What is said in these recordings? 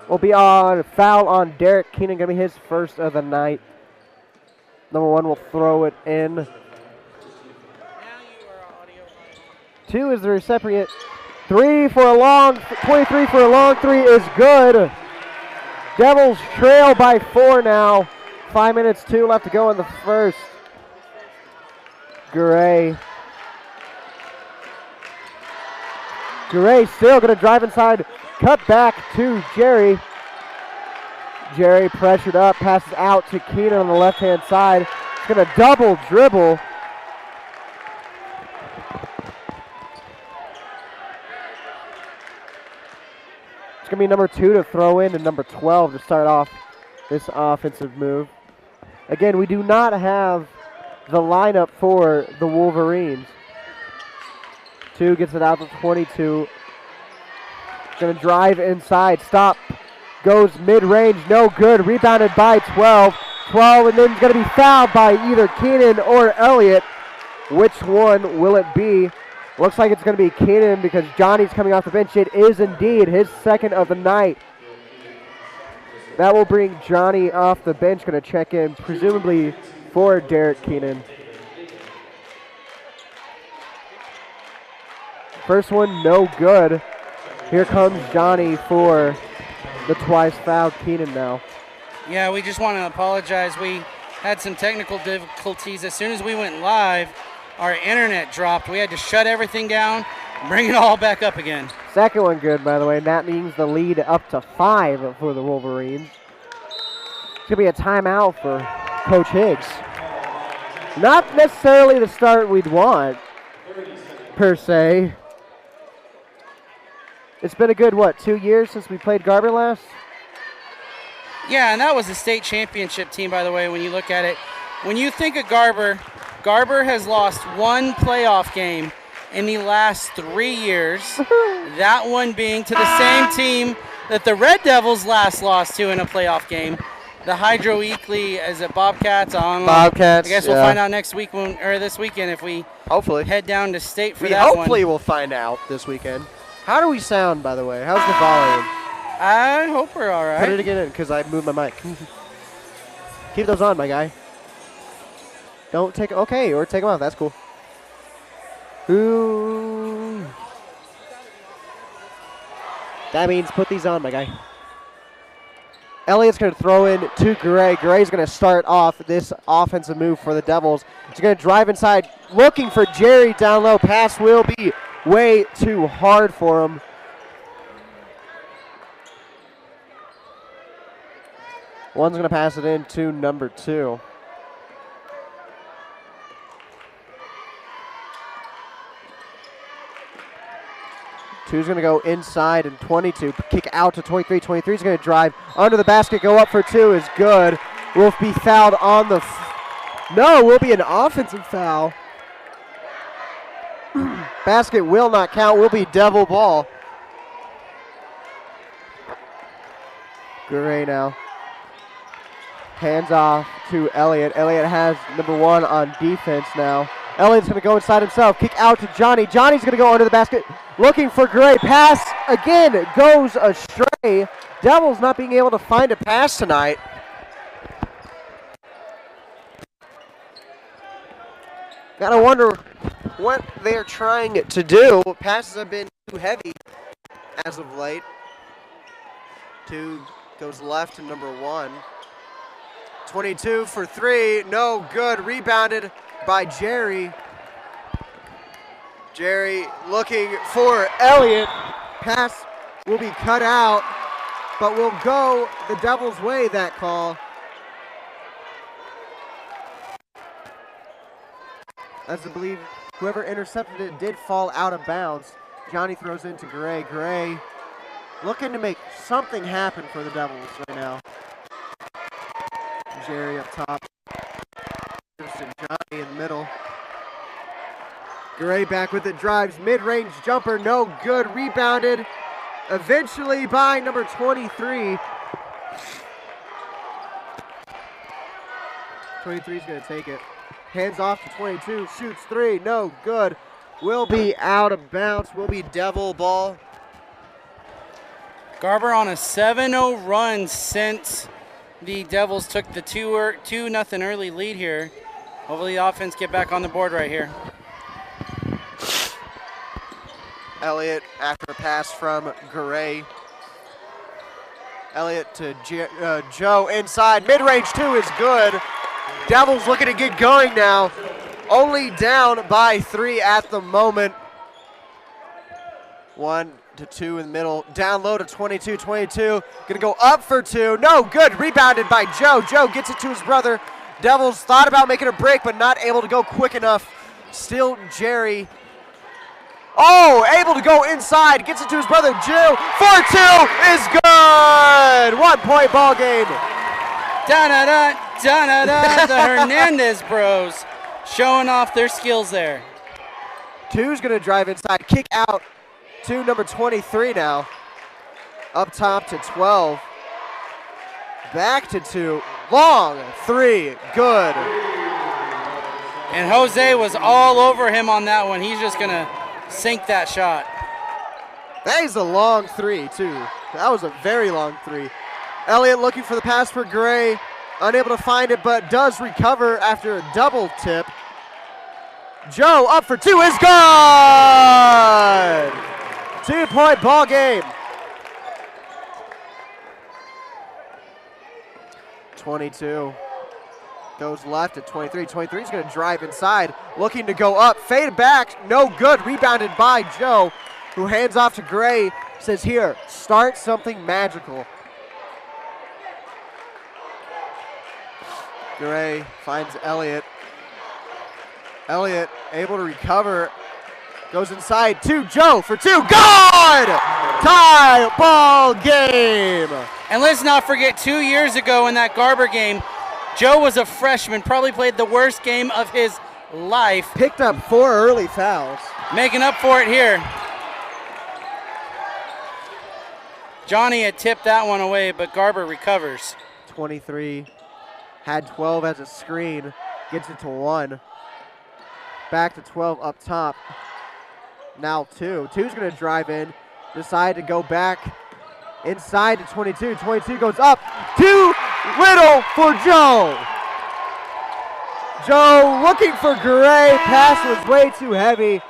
will be on foul on Derek Keenan, going to be his first of the night. Number 1 will throw it in. 2 is the recipient. 3 for a long, 23 for a long 3 is good. Devils trail by 4 now. 5 minutes, 2 left to go in the first. Gray still going to drive inside. Cut back to Jerry. Jerry pressured up, passes out to Keenan on the left-hand side. He's going to double dribble. It's going to be number 2 to throw in and number 12 to start off this offensive move. Again, we do not have the lineup for the Wolverines. 2 gets it out to 22. Going to drive inside. Stop. Goes mid-range. No good. Rebounded by 12. 12 and then going to be fouled by either Keenan or Elliott. Which one will it be? Looks like it's going to be Keenan because Johnny's coming off the bench. It is indeed his second of the night. That will bring Johnny off the bench. Going to check in, presumably for Derek Keenan. First one, no good. Here comes Johnny for the twice fouled Keenan now. Yeah, we just want to apologize. We had some technical difficulties. As soon as we went live, our internet dropped. We had to shut everything down, bring it all back up again. Second one good, by the way, and that means the lead up to 5 for the Wolverines. It's going to be a timeout for Coach Higgs. Not necessarily the start we'd want, per se. It's been a good, 2 years since we played Garber last? Yeah, and that was a state championship team, by the way, when you look at it. When you think of Garber, Garber has lost 1 playoff game in the last 3 years. That one being to the same team that the Red Devils last lost to in a playoff game. The Hydro Weekly, is it Bobcats? Bobcats, I guess we'll find out next week or this weekend if we hopefully head down to state for that one. Hopefully we'll find out this weekend. How do we sound, by the way? How's the volume? I hope we're all right. Put it again in because I moved my mic. Keep those on, my guy. Don't take, okay, or take them off. That's cool. Ooh. That means put these on, my guy. Elliott's going to throw in to Gray. Gray's going to start off this offensive move for the Devils. He's going to drive inside, looking for Jerry down low. Pass will be way too hard for him. One's going to pass it in to number 2. Two's going to go inside and 22. Kick out to 23. 23 is going to drive under the basket. Go up for 2 is good. Will be fouled on the... No, will be an offensive foul. Basket will not count. Will be Devil ball. Gray now. Hands off to Elliott. Elliott has number 1 on defense now. Elliott's going to go inside himself. Kick out to Johnny. Johnny's going to go under the basket. Looking for Gray. Pass again goes astray. Devils not being able to find a pass tonight. Gotta wonder what they're trying to do. Passes have been too heavy as of late. 2 goes left to number 1. 22 for 3. No good. Rebounded by Jerry. Jerry looking for Elliott. Pass will be cut out, but will go the Devils' way, that call. As I believe whoever intercepted it did fall out of bounds. Johnny throws into Gray. Gray looking to make something happen for the Devils right now. Jerry up top. Johnny in the middle. Gray back with it, drives, mid-range jumper, no good, rebounded eventually by number 23. 23 is going to take it. Hands off to 22, shoots 3, no good. Will be out of bounds, will be Devil ball. Garber on a 7-0 run since the Devils took the 2-0 early lead here. Hopefully the offense get back on the board right here. Elliott after a pass from Garay. Elliott to Joe inside. Mid-range two is good. Devils looking to get going now. Only down by 3 at the moment. 1 to 2 in the middle. Down low to 22-22. Gonna go up for 2. No good. Rebounded by Joe. Joe gets it to his brother. Devils thought about making a break, but not able to go quick enough. Still Jerry. Oh, able to go inside. Gets it to his brother. Joe for 2 is good. 1 point ball game. Da-da-da, da-da-da. The Hernandez bros showing off their skills there. 2's gonna drive inside. Kick out to number 23 now. Up top to 12. Back to 2. Long 3. Good. And Jose was all over him on that one. He's just going to sink that shot. That is a long 3, too. That was a very long 3. Elliott looking for the pass for Gray. Unable to find it, but does recover after a double tip. Joe up for 2 is good! 2 point ball game. 22 goes left at 23. 23 is going to drive inside, looking to go up. Fade back, no good. Rebounded by Joe, who hands off to Gray. Says, here, start something magical. Gray finds Elliott. Elliott able to recover. Goes inside to Joe for 2. Good! Tie ball game. And let's not forget 2 years ago in that Garber game, Joe was a freshman, probably played the worst game of his life. Picked up 4 early fouls. Making up for it here. Johnny had tipped that one away, but Garber recovers. 23 had 12 as a screen. Gets it to 1. Back to 12 up top. Now 2. 2's going to drive in. Decide to go back inside to 22. 22 goes up. Too little for Joe. Joe looking for Gray. Pass was way too heavy.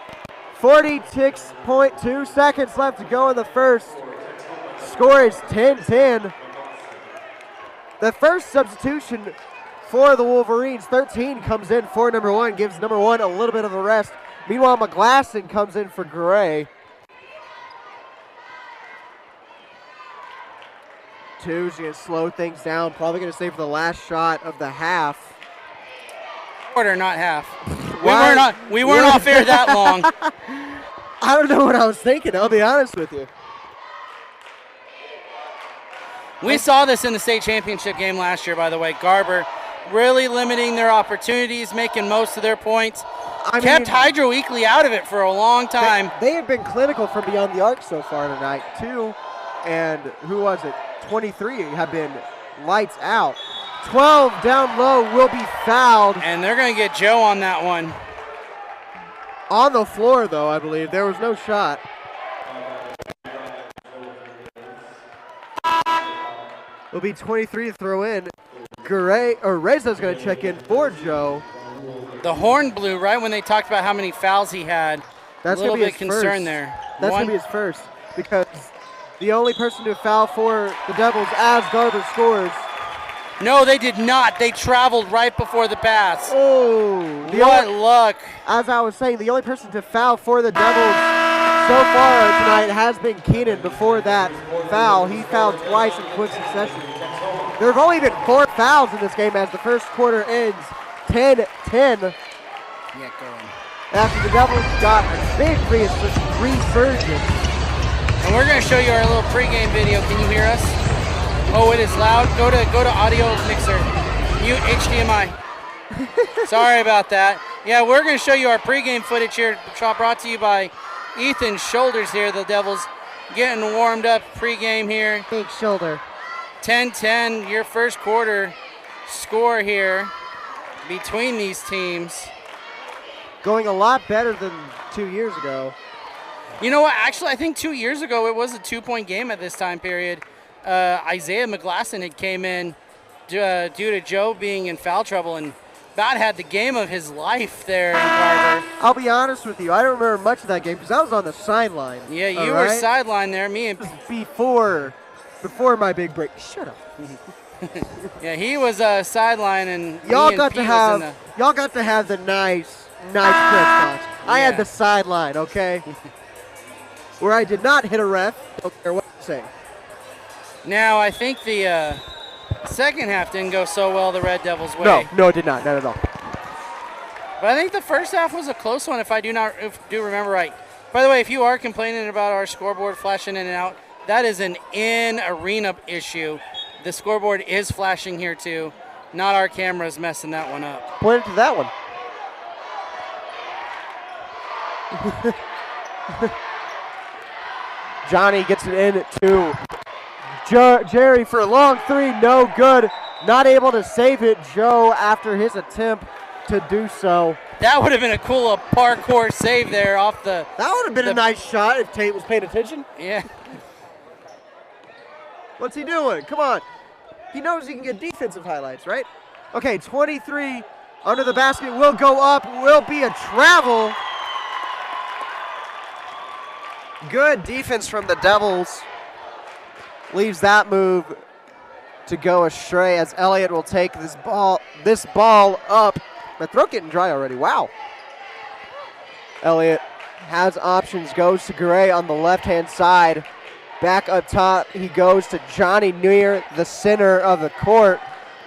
46.2 seconds left to go in the first. Score is 10-10. The first substitution for the Wolverines, 13, comes in for number 1. Gives number 1 a little bit of a rest. Meanwhile, McGlasson comes in for Gray. 2's going to slow things down. Probably going to save for the last shot of the half. Quarter, not half. We weren't off air that long. I don't know what I was thinking, I'll be honest with you. We saw this in the state championship game last year, by the way. Garber really limiting their opportunities, making most of their points. Kept Hydro Weekly out of it for a long time. They have been clinical from beyond the arc so far tonight, too. And who was it? 23 have been lights out. 12 down low will be fouled. And they're going to get Joe on that one. On the floor, though, I believe. There was no shot. It'll be 23 to throw in. Reza's going to check in for Joe. The horn blew right when they talked about how many fouls he had. That's a little bit concerned there. That's going to be his first, because the only person to foul for the Devils as Garber scores. No, they did not. They traveled right before the pass. Oh, what luck. As I was saying, the only person to foul for the Devils so far tonight has been Keenan. Before that foul, he fouled twice in quick succession. There have only been 4 fouls in this game as the first quarter ends 10-10. Yeah, going. After the Devils got a big resurgence. And we're going to show you our little pregame video. Can you hear us? Oh, it is loud. Go to audio mixer. Mute HDMI. Sorry about that. Yeah, we're going to show you our pregame footage here, brought to you by Ethan's Shoulders here. The Devils getting warmed up pregame here. Big shoulder. 10-10, your first quarter score here between these teams. Going a lot better than 2 years ago. You know what? Actually, I think 2 years ago it was a 2-point game at this time period. Isaiah McGlasson had came in due to Joe being in foul trouble, and Bat had the game of his life there in Garber. I'll be honest with you, I don't remember much of that game because I was on the sideline. Yeah, you were sideline there. Me and before my big break. Shut up. Yeah, he was sideline, and y'all got to have the nice press box. I had the sideline, okay, where I did not hit a ref. Don't care what you say. Now I think the second half didn't go so well the Red Devils' way. No, it did not at all. But I think the first half was a close one, if I do remember right. By the way, if you are complaining about our scoreboard flashing in and out, that is an in-arena issue. The scoreboard is flashing here too, not our cameras messing that one up. Point it to that one. Johnny gets it in to Jerry for a long three, no good. Not able to save it. Joe, after his attempt to do so. That would have been a cool parkour save there off the. That would have been a nice shot if Tate was paying attention. Yeah. What's he doing? Come on. He knows he can get defensive highlights, right? Okay, 23 under the basket will go up, will be a travel. Good defense from the Devils. Leaves that move to go astray as Elliott will take this ball up. My throat getting dry already. Wow. Elliott has options, goes to Gray on the left-hand side. Back up top, he goes to Johnny near the center of the court.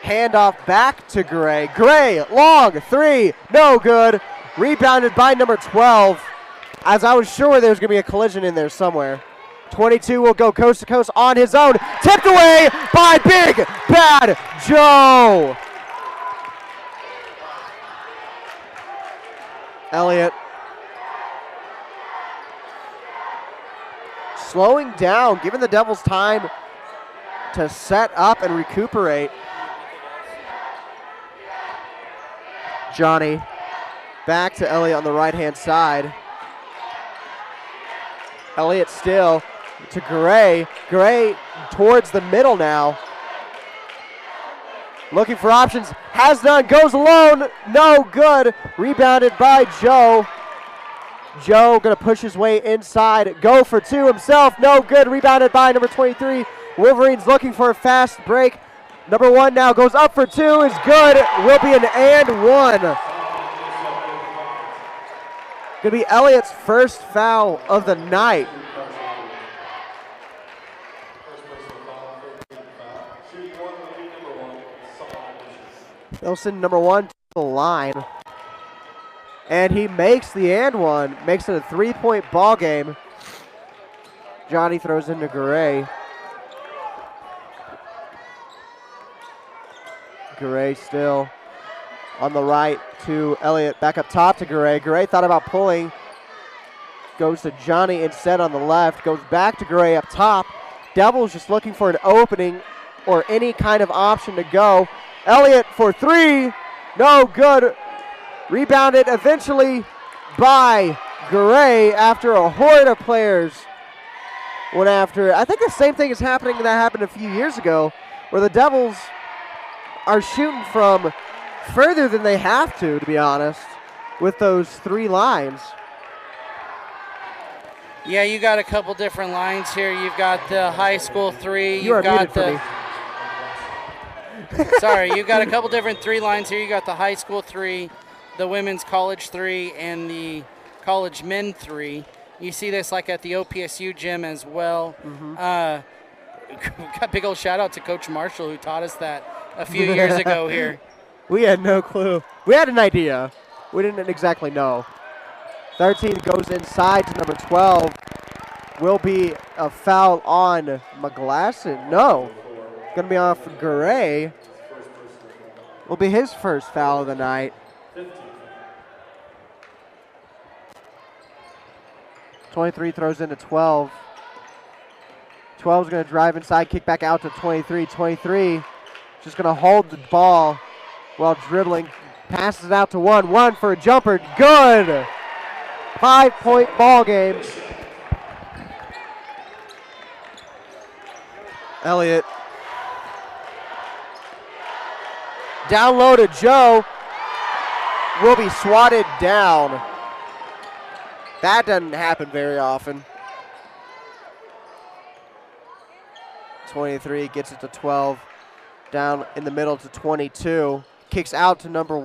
Handoff back to Gray. Gray, long three, no good. Rebounded by number 12, as I was sure there was going to be a collision in there somewhere. 22 will go coast to coast on his own. Tipped away by Big Bad Joe. Elliott slowing down, giving the Devils time to set up and recuperate. Johnny back to Elliott on the right-hand side. Elliott still to Gray. Gray towards the middle now. Looking for options. Has none. Goes alone. No good. Rebounded by Joe. Joe going to push his way inside. Go for two himself. No good. Rebounded by number 23. Wolverines looking for a fast break. Number one now goes up for two. Is good. Will be an and one. Going to be Elliott's first foul of the night. They'll send number one to the line. And he makes the and one. Makes it a 3-point ball game. Johnny throws into Gray. Gray still on the right to Elliott. Back up top to Gray. Gray thought about pulling. Goes to Johnny instead on the left. Goes back to Gray up top. Devils just looking for an opening or any kind of option to go. Elliott for three. No good. Rebounded eventually by Gray after a horde of players went after it. I think the same thing is happening that happened a few years ago where the Devils are shooting from further than they have to be honest, with those three lines. Yeah, you got a couple different lines here. You've got the high school three. You are muted for me. Sorry, you've got a couple different three lines here. You got the high school three, the women's college three, and the college men three. You see this like at the OPSU gym as well. Mm-hmm. Got big old shout out to Coach Marshall who taught us that a few years ago here. We had no clue. We had an idea. We didn't exactly know. 13 goes inside to number 12. Will be a foul on McGlasson. No. Going to be off Gray. Will be his first foul of the night. 23 throws into 12. 12 is going to drive inside, kick back out to 23. 23 just going to hold the ball while dribbling. Passes it out to one. One for a jumper. Good. 5-point ball game. Elliott. Down low to Joe. Will be swatted down. That doesn't happen very often. 23 gets it to 12. Down in the middle to 22. Kicks out to number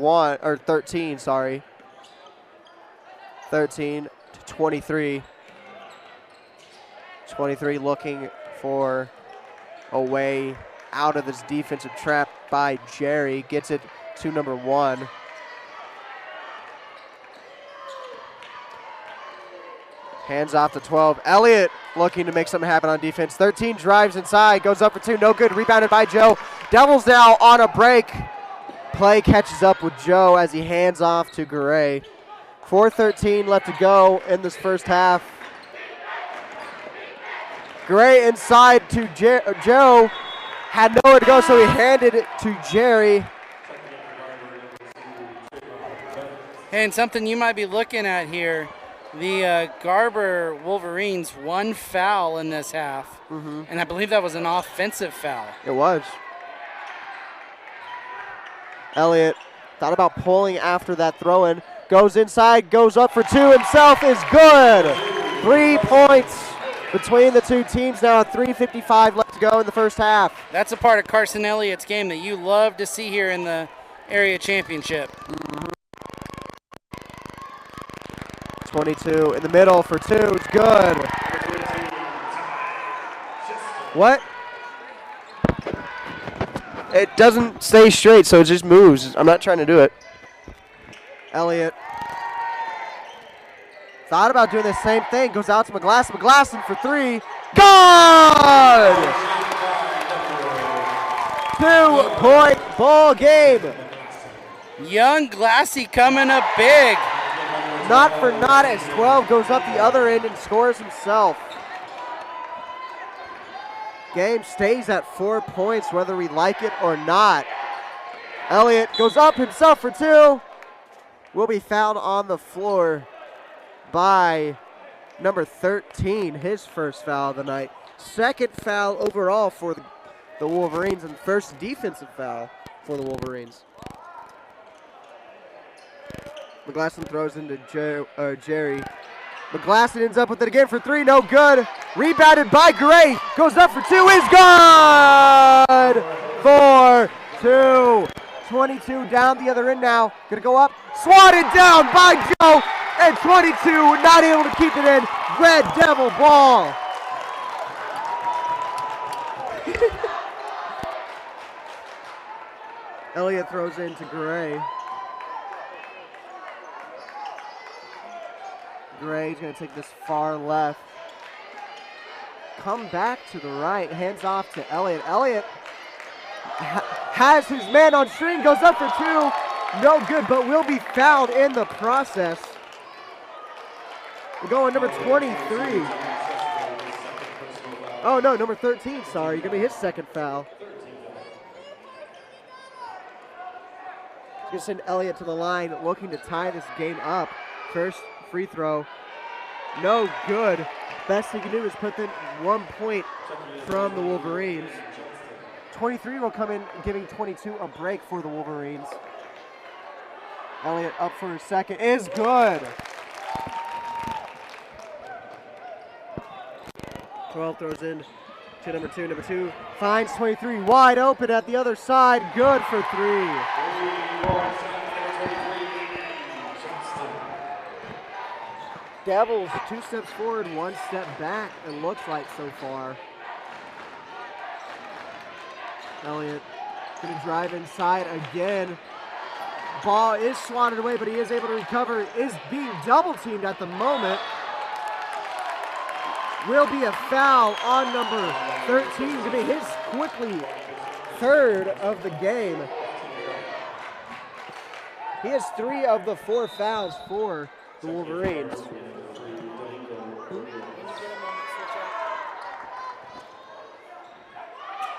13, sorry. 13 to 23. 23 looking for a way out of this defensive trap by Jerry. Gets it to number 1. Hands off to 12. Elliott looking to make something happen on defense. 13 drives inside, goes up for 2, no good. Rebounded by Joe. Devils now on a break. Play catches up with Joe as he hands off to Garay. 4:13 left to go in this first half. Garay inside to Joe. Had nowhere to go, so he handed it to Jerry. And something you might be looking at here, the Garber Wolverines, 1 foul in this half. And I believe that was an offensive foul. It was. Elliott thought about pulling after that throw-in. Goes inside, goes up for 2 himself, is good. 3 points between the two teams now. 3:55 left to go in the first half. That's a part of Carson Elliott's game that you love to see here in the area championship. 22 in the middle for 2, it's good. What? It doesn't stay straight, so it just moves. I'm not trying to do it. Elliott thought about doing the same thing. Goes out to McGlasson. McGlasson for 3. Good! 2-point ball game. Young Glassy coming up big. Not for naught as 12 goes up the other end and scores himself. Game stays at 4 points whether we like it or not. Elliott goes up himself for 2. Will be fouled on the floor by number 13, his first foul of the night. Second foul overall for the Wolverines and first defensive foul for the Wolverines. McGlasson throws into Jerry. McGlasson ends up with it again for 3, no good. Rebounded by Gray, goes up for 2, is good! 4-2. 22 down the other end now. Gonna go up, swatted down by Joe, and 22 not able to keep it in. Red Devil ball. Elliott throws into Gray. Gray's gonna take this far left. Come back to the right, hands off to Elliott. Elliott has his man on string, goes up for 2. No good, but will be fouled in the process. We're going number 23. Oh no, number 13, sorry. Gonna be his second foul. Gonna send Elliott to the line, looking to tie this game up. First free throw, no good. Best he can do is put in 1 point from the Wolverines. 23 will come in, giving 22 a break for the Wolverines. Elliott up for his second, is good. 12 throws in to number 2. Number 2 finds 23 wide open at the other side, good for 3. Devils 2 steps forward, 1 step back, it looks like so far. Elliott gonna drive inside again. Ball is swatted away, but he is able to recover. Is being double teamed at the moment. Will be a foul on number 13 to be his quickly 3rd of the game. He has 3 of the 4 fouls for the Wolverines.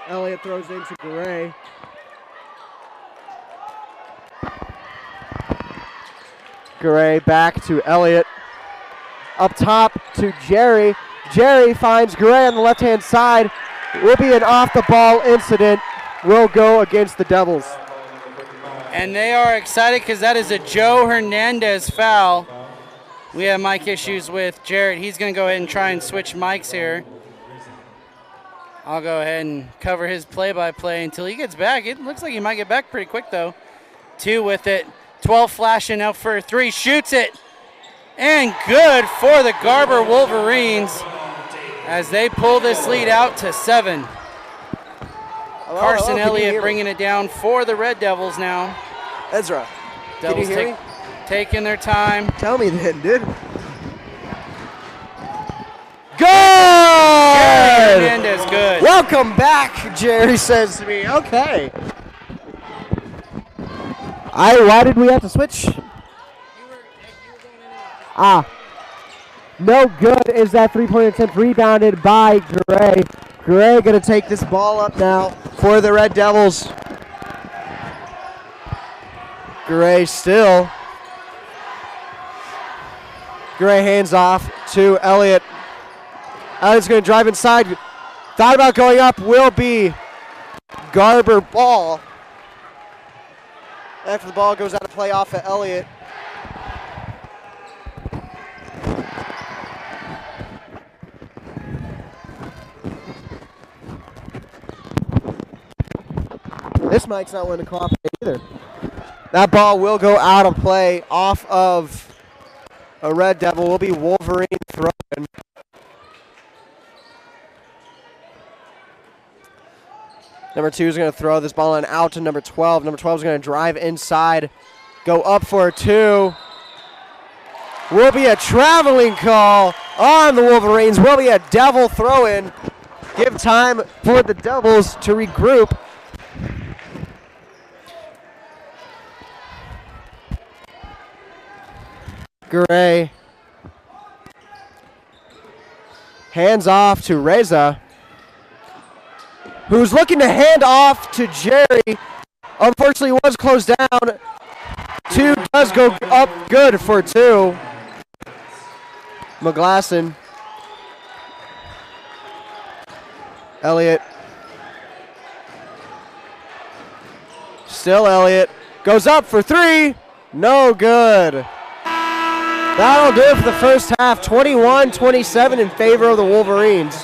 Elliott throws into Gray. Gray back to Elliott. Up top to Jerry. Jerry finds Gray on the left-hand side. will be an off-the-ball incident. Will go against the Devils. And they are excited because that is a Joe Hernandez foul. We have mic issues with Jarrett. He's going to go ahead and try and switch mics here. I'll go ahead and cover his play-by-play until he gets back. It looks like he might get back pretty quick, though. 2 with it. 12 flashing out for 3. Shoots it. And good for the Garber Wolverines as they pull this lead out to 7. Carson Elliott bringing it down for the Red Devils now. Ezra, Devils can you hear me? Taking their time. Tell me then, dude. Good! Jerry Hernandez, good. Welcome back, Jerry says to me. Okay. Why did we have to switch? No good is that three-point attempt rebounded by Gray. Gray going to take this ball up now for the Red Devils. Gray still. Gray hands off to Elliott. Elliott's going to drive inside. Thought about going up. Will be Garber ball. After the ball goes out of play off of Elliott. This mic's not willing to cooperate either. That ball will go out of play off of a Red Devil. Will be Wolverine throwing. Number 2 is going to throw this ball in out to number 12. Number 12 is going to drive inside, go up for a 2. Will be a traveling call on the Wolverines. Will be a Devil throw-in. Give time for the Devils to regroup. Gray. Hands off to Reza, who's looking to hand off to Jerry. Unfortunately, was closed down. 2 does go up good for 2. McGlasson. Elliott. Still Elliott. Goes up for 3. No good. That'll do it for the first half. 21-27 in favor of the Wolverines.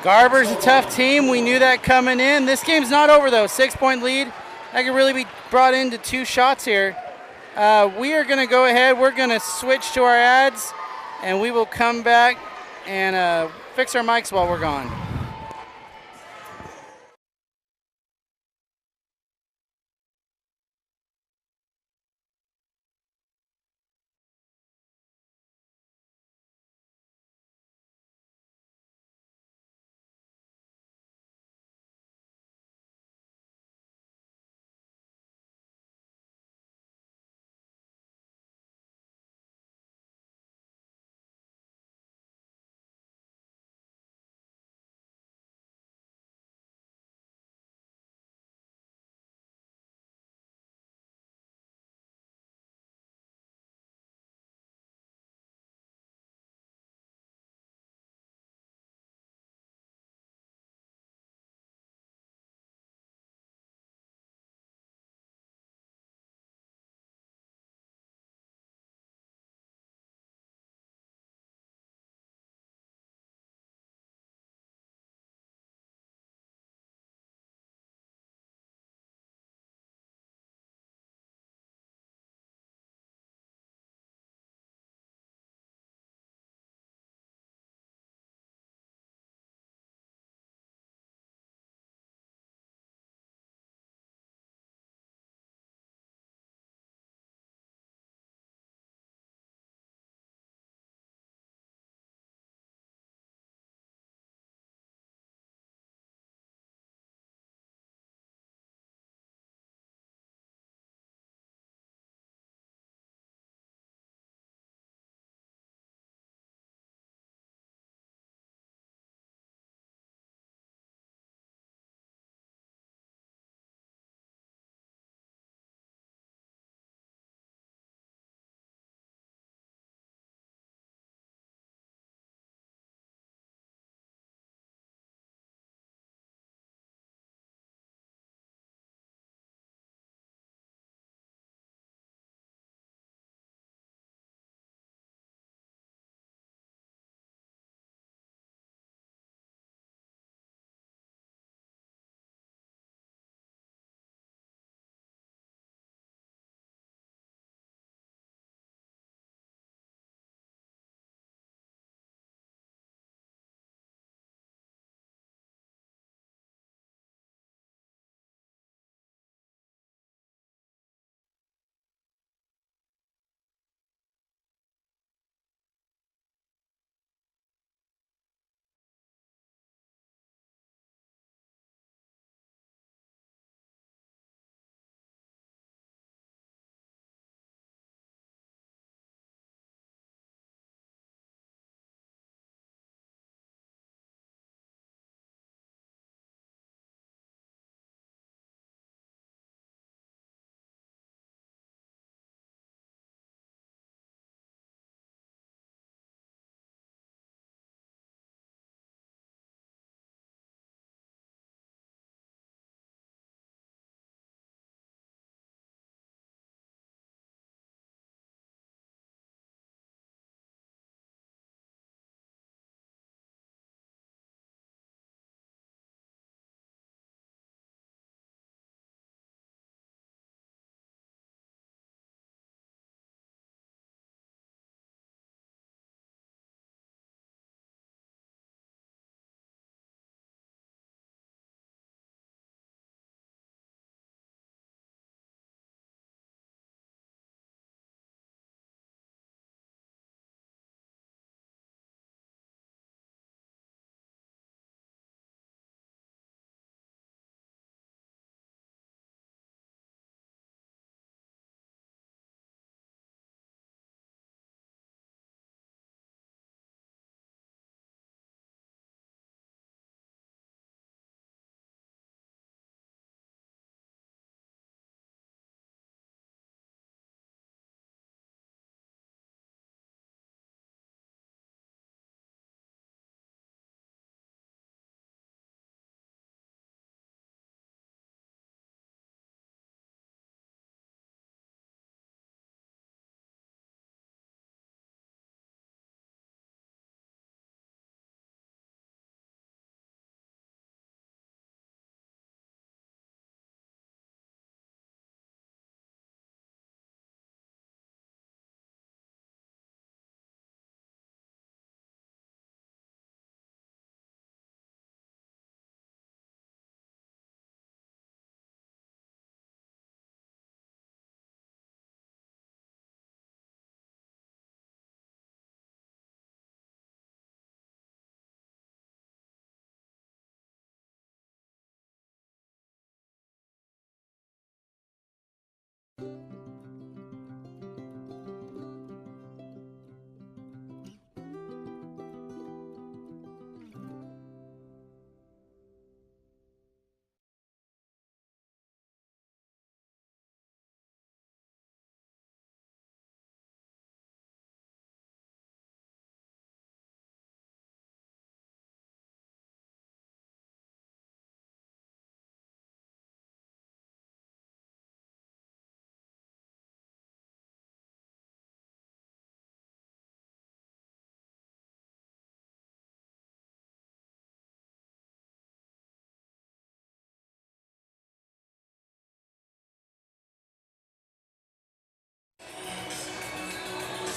Garber's a tough team. We knew that coming in. This game's not over, though. 6-point lead. That could really be brought into 2 shots here. We are going to go ahead. We're going to switch to our ads, and we will come back and fix our mics while we're gone.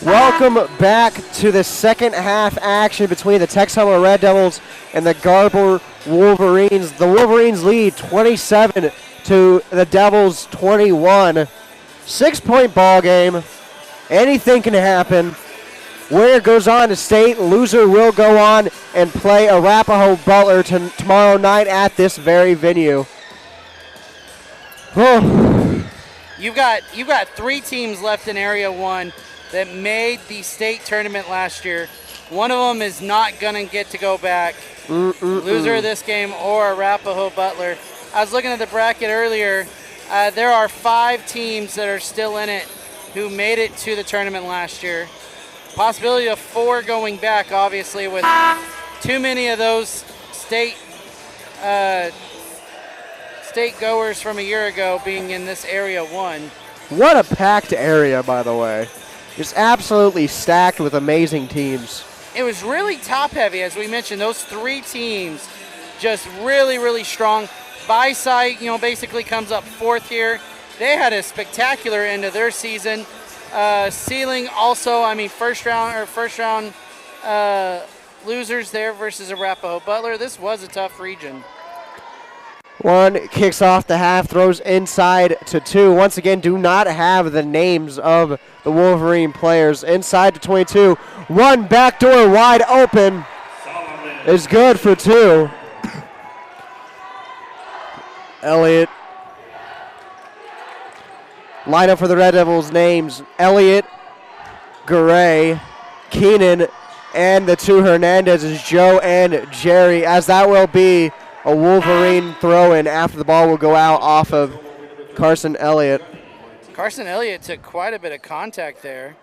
Welcome back to the second half action between the Texoma Red Devils and the Garber Wolverines. The Wolverines lead 27 to the Devils 21. 6-point ball game. Anything can happen. Winner goes on to state. Loser will go on and play Arapahoe Butler tomorrow night at this very venue. You've got 3 teams left in Area 1 that made the state tournament last year. One of them is not going to get to go back. Loser of this game or Arapahoe Butler. I was looking at the bracket earlier. There are 5 teams that are still in it who made it to the tournament last year. Possibility of 4 going back, obviously, with too many of those state goers from a year ago being in this Area 1. What a packed area, by the way. Just absolutely stacked with amazing teams. It was really top-heavy, as we mentioned. Those 3 teams just really, really strong. Bi-Site, basically comes up 4th here. They had a spectacular end of their season. Sealing also, first round losers there versus Arapahoe Butler. This was a tough region. 1 kicks off the half, throws inside to 2. Once again, do not have the names of the Wolverine players. Inside to 22. 1 backdoor wide open is good for 2. Elliott. Lineup for the Red Devils names: Elliott, Garay, Keenan, and the 2 Hernandezes, Joe and Jerry, as that will be a Wolverine throw-in after the ball will go out off of Carson Elliott. Carson Elliott took quite a bit of contact there.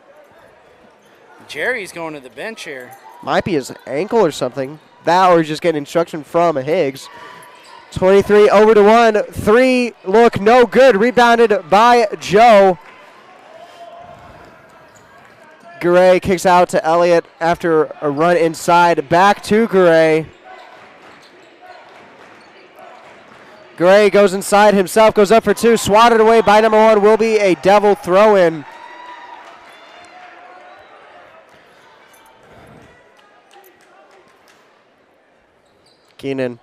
Jerry's going to the bench here. Might be his ankle or something. That or just getting instruction from Higgs. 23 over to 1. 3 look no good. Rebounded by Joe. Garay kicks out to Elliott after a run inside. Back to Garay. Garay goes inside himself, goes up for 2, swatted away by number 1, will be a Devil throw-in. Keenan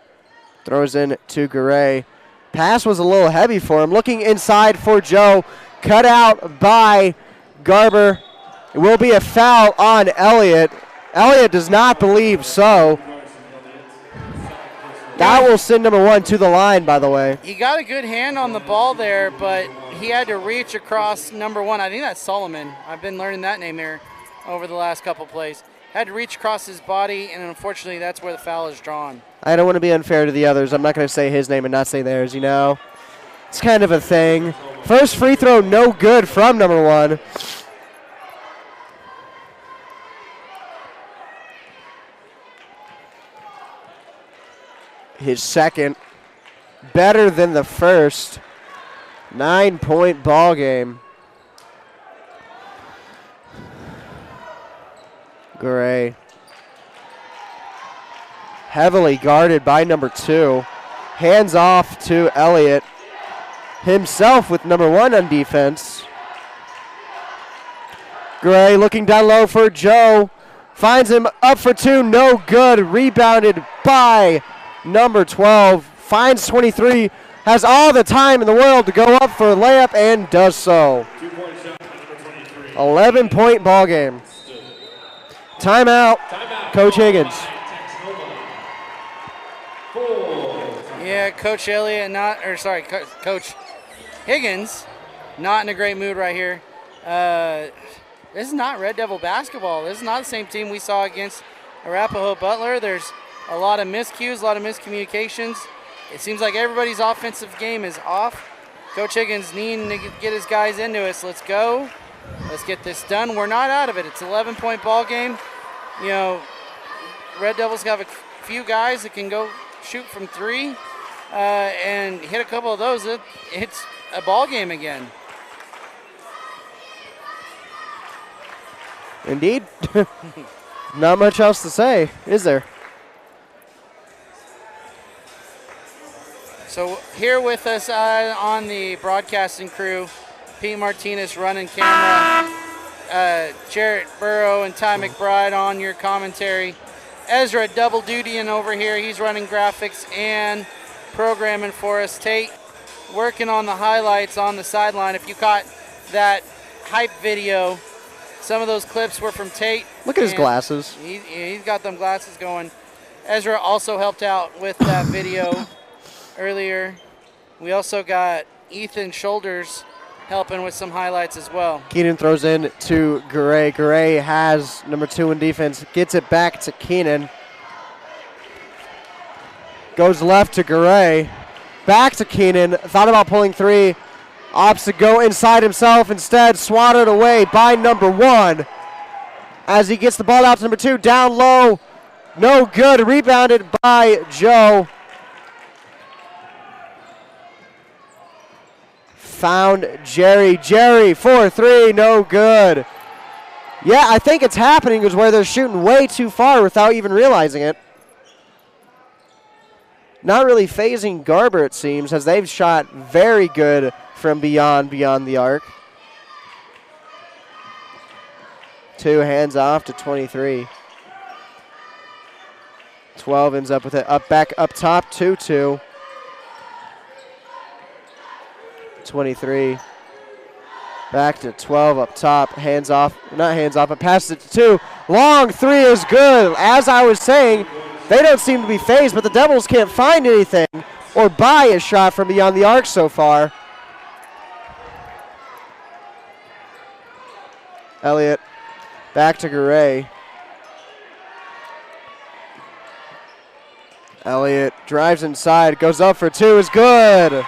throws in to Garay. Pass was a little heavy for him. Looking inside for Joe, cut out by Garber. It will be a foul on Elliott. Elliott does not believe so. That will send number 1 to the line, by the way. He got a good hand on the ball there, but he had to reach across number 1. I think that's Solomon. I've been learning that name here over the last couple plays. Had to reach across his body, and unfortunately that's where the foul is drawn. I don't want to be unfair to the others. I'm not going to say his name and not say theirs, It's kind of a thing. First free throw, no good from number 1. His second, better than the first. 9-point ball game. Garay. Heavily guarded by number 2. Hands off to Elliott. Himself with number 1 on defense. Garay looking down low for Joe. Finds him up for 2, no good. Rebounded by number 12, finds 23, has all the time in the world to go up for a layup and does so. 11-point ball game. Timeout, Coach Higgins. Yeah, Coach Elliott, Coach Higgins not in a great mood right here. This is not Red Devil basketball. This is not the same team we saw against Arapahoe Butler. There's a lot of miscues, a lot of miscommunications. It seems like everybody's offensive game is off. Coach Higgins needing to get his guys into us. Let's go. Let's get this done. We're not out of it. It's an 11-point ball game. You know, Red Devils have a few guys that can go shoot from three and hit a couple of those. It's a ball game again. Indeed. Not much else to say, is there? So here with us on the broadcasting crew, Pete Martinez running camera, Jarrett Burrow and Ty McBride on your commentary. Ezra double dutying over here. He's running graphics and programming for us. Tate working on the highlights on the sideline. If you caught that hype video, some of those clips were from Tate. Look at his glasses. He's got them glasses going. Ezra also helped out with that video earlier. We also got Ethan Shoulders helping with some highlights as well. Keenan throws in to Garay. Garay has number 2 in defense. Gets it back to Keenan. Goes left to Garay. Back to Keenan. Thought about pulling 3. Opts to go inside himself. Instead, swatted away by number 1. As he gets the ball out to number 2. Down low. No good. Rebounded by Joe. Found Jerry. Jerry, 4-3, no good. Yeah, I think it's happening is where they're shooting way too far without even realizing it. Not really phasing Garber, it seems, as they've shot very good from beyond the arc. 2 hands off to 23. 12 ends up with it. Back up top, 2-2. 23. Back to 12 up top. Hands off. Not hands off, but passes it to 2. Long 3 is good. As I was saying, they don't seem to be phased, but the Devils can't find anything or buy a shot from beyond the arc so far. Elliott back to Garay. Elliott drives inside, goes up for 2, is good.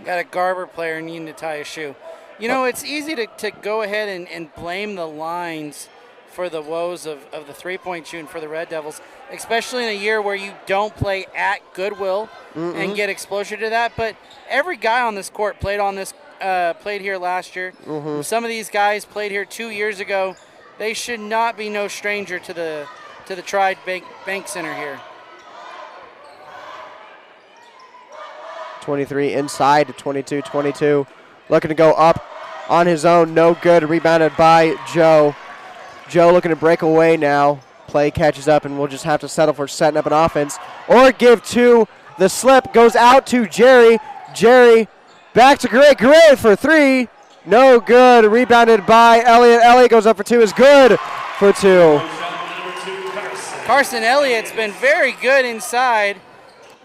Got a Garber player needing to tie a shoe. You know, it's easy to go ahead and blame the lines for the woes of the three-point shooting for the Red Devils, especially in a year where you don't play at Goodwill and get exposure to that. But every guy on this court played here last year. Some of these guys played here 2 years ago. They should not be no stranger to the Tried Bank Center here. 23 inside to 22. 22 looking to go up on his own. No good. Rebounded by Joe. Joe looking to break away now. Play catches up, and we'll just have to settle for setting up an offense or give to the slip. Goes out to Jerry. Jerry back to Gray. Gray for 3. No good. Rebounded by Elliott. Elliott goes up for 2. Is good for 2. Carson Elliott's been very good inside,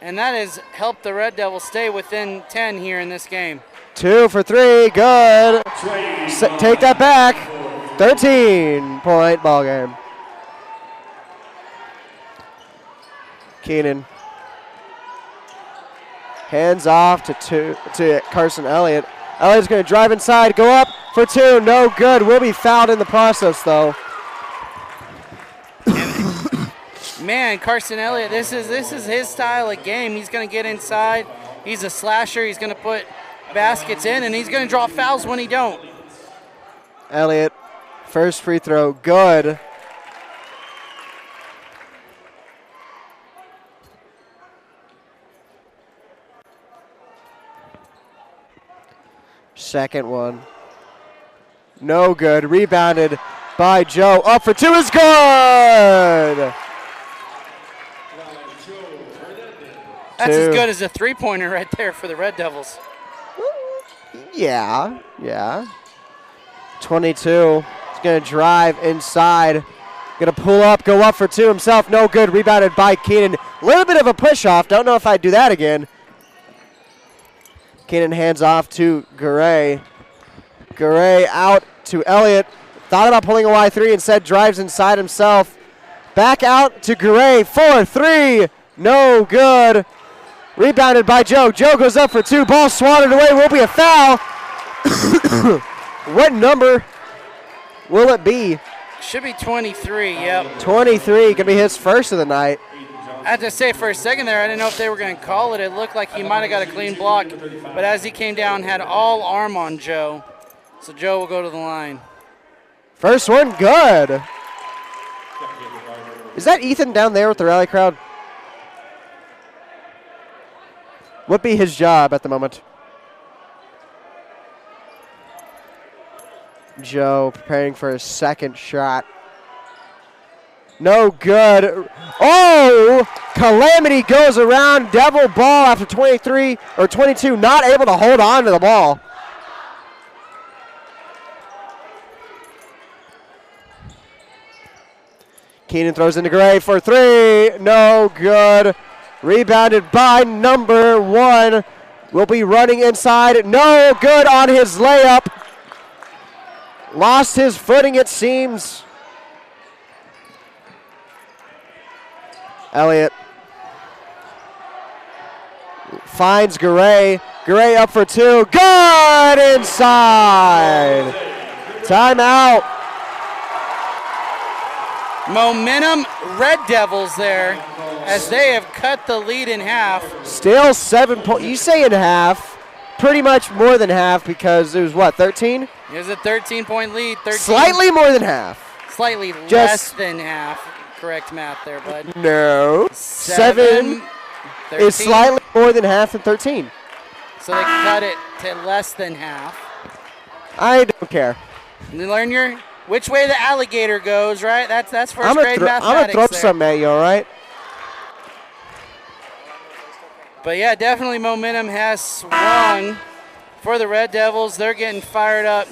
and that has helped the Red Devils stay within 10 here in this game. 2 for 3. Good. Take that back. 13-point ball game. Keenan. Hands off to Carson Elliott. Elliott's going to drive inside, go up for 2. No good. Will be fouled in the process, though. Man, Carson Elliott, this is his style of game. He's going to get inside. He's a slasher. He's going to put baskets in, and he's going to draw fouls when he don't. Elliott, first free throw, good. Second one. No good. Rebounded by Joe. Up for 2 is good. That's as good as a three-pointer right there for the Red Devils. Yeah. 22. He's going to drive inside. Going to pull up, go up for 2 himself. No good. Rebounded by Keenan. A little bit of a push-off. Don't know if I'd do that again. Keenan hands off to Garay. Garay out to Elliott. Thought about pulling a Y3, instead drives inside himself. Back out to Garay. 4-3. No good. Rebounded by Joe. Joe goes up for two. Ball swatted away. Will be a foul. What number will it be? Should be 23, yep. 23. Could be his first of the night. I had to say for a second there, I didn't know if they were going to call it. It looked like he might have got a clean block, but as he came down, had all arm on Joe. So Joe will go to the line. First one, good. Is that Ethan down there with the rally crowd? Would be his job at the moment. Joe preparing for his second shot. No good. Oh! Calamity goes around. Devil ball after 23 or 22. Not able to hold on to the ball. Keenan throws into Gray for three. No good. Rebounded by number one. Will be running inside. No good on his layup. Lost his footing, it seems. Elliott finds Garay. Garay up for two. Good inside. Timeout. Momentum Red Devils there as they have cut the lead in half. Still 7 points. You say in half. Pretty much more than half because it was what, 13? It was a 13-point lead. 13. Slightly more than half. Slightly less than half. Correct math there, bud. No. 7 is slightly more than half and 13. So they cut it to less than half. I don't care. You learn which way the alligator goes, right? That's first grade mathematics. I'm going to throw something at you, all right? But, yeah, definitely momentum has swung for the Red Devils. They're getting fired up.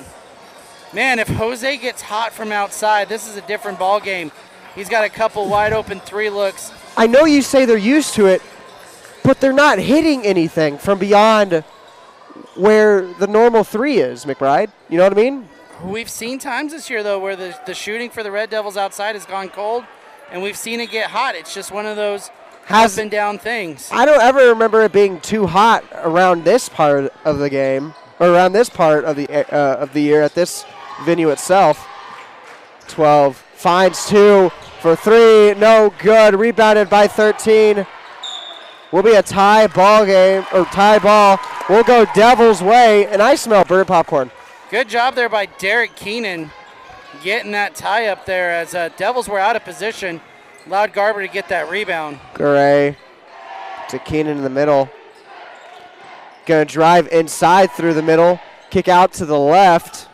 Man, if Jose gets hot from outside, this is a different ball game. He's got a couple wide open three looks. I know you say they're used to it, but they're not hitting anything from beyond where the normal three is, McBride. You know what I mean? We've seen times this year, though, where the shooting for the Red Devils outside has gone cold, and we've seen it get hot. It's just one of those up and down things. I don't ever remember it being too hot around this part of the game, or around this part of the year at this venue itself. 12 finds two for three, no good. Rebounded by 13. Will be a tie ball game, or tie ball. We'll go Devils' way, and I smell bird popcorn. Good job there by Derek Keenan getting that tie up there as Devils were out of position. Allowed Garber to get that rebound. Garay to Keenan in the middle. Gonna drive inside through the middle. Kick out to the left.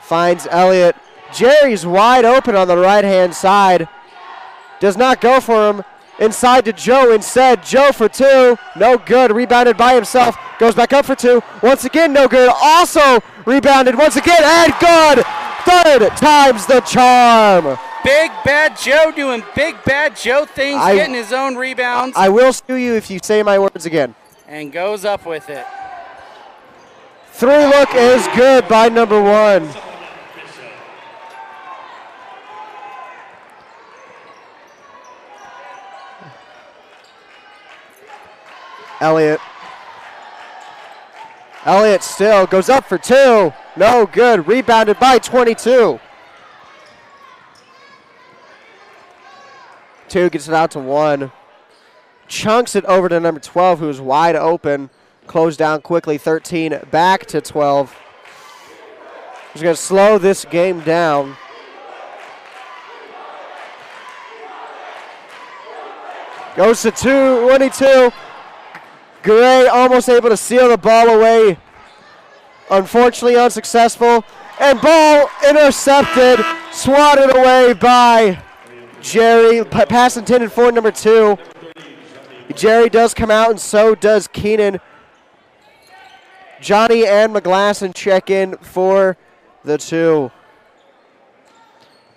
Finds Elliott. Jerry's wide open on the right-hand side. Does not go for him. Inside to Joe instead. Joe for two. No good. Rebounded by himself. Goes back up for two. Once again, no good. Also rebounded once again and good. Third time's the charm. Big Bad Joe doing Big Bad Joe things, getting his own rebounds. I will sue you if you say my words again. And goes up with it. Three look is good by number one. Elliott. Elliott still goes up for two. No good. Rebounded by 22. Two gets it out to one. Chunks it over to number 12, who's wide open. Closed down quickly. 13 back to 12. He's going to slow this game down. Goes to 22. Gray almost able to seal the ball away. Unfortunately unsuccessful. And ball intercepted. Swatted away by Jerry. Pass intended for number 2. Jerry does come out and so does Keenan. Johnny and McGlasson check in for the 2.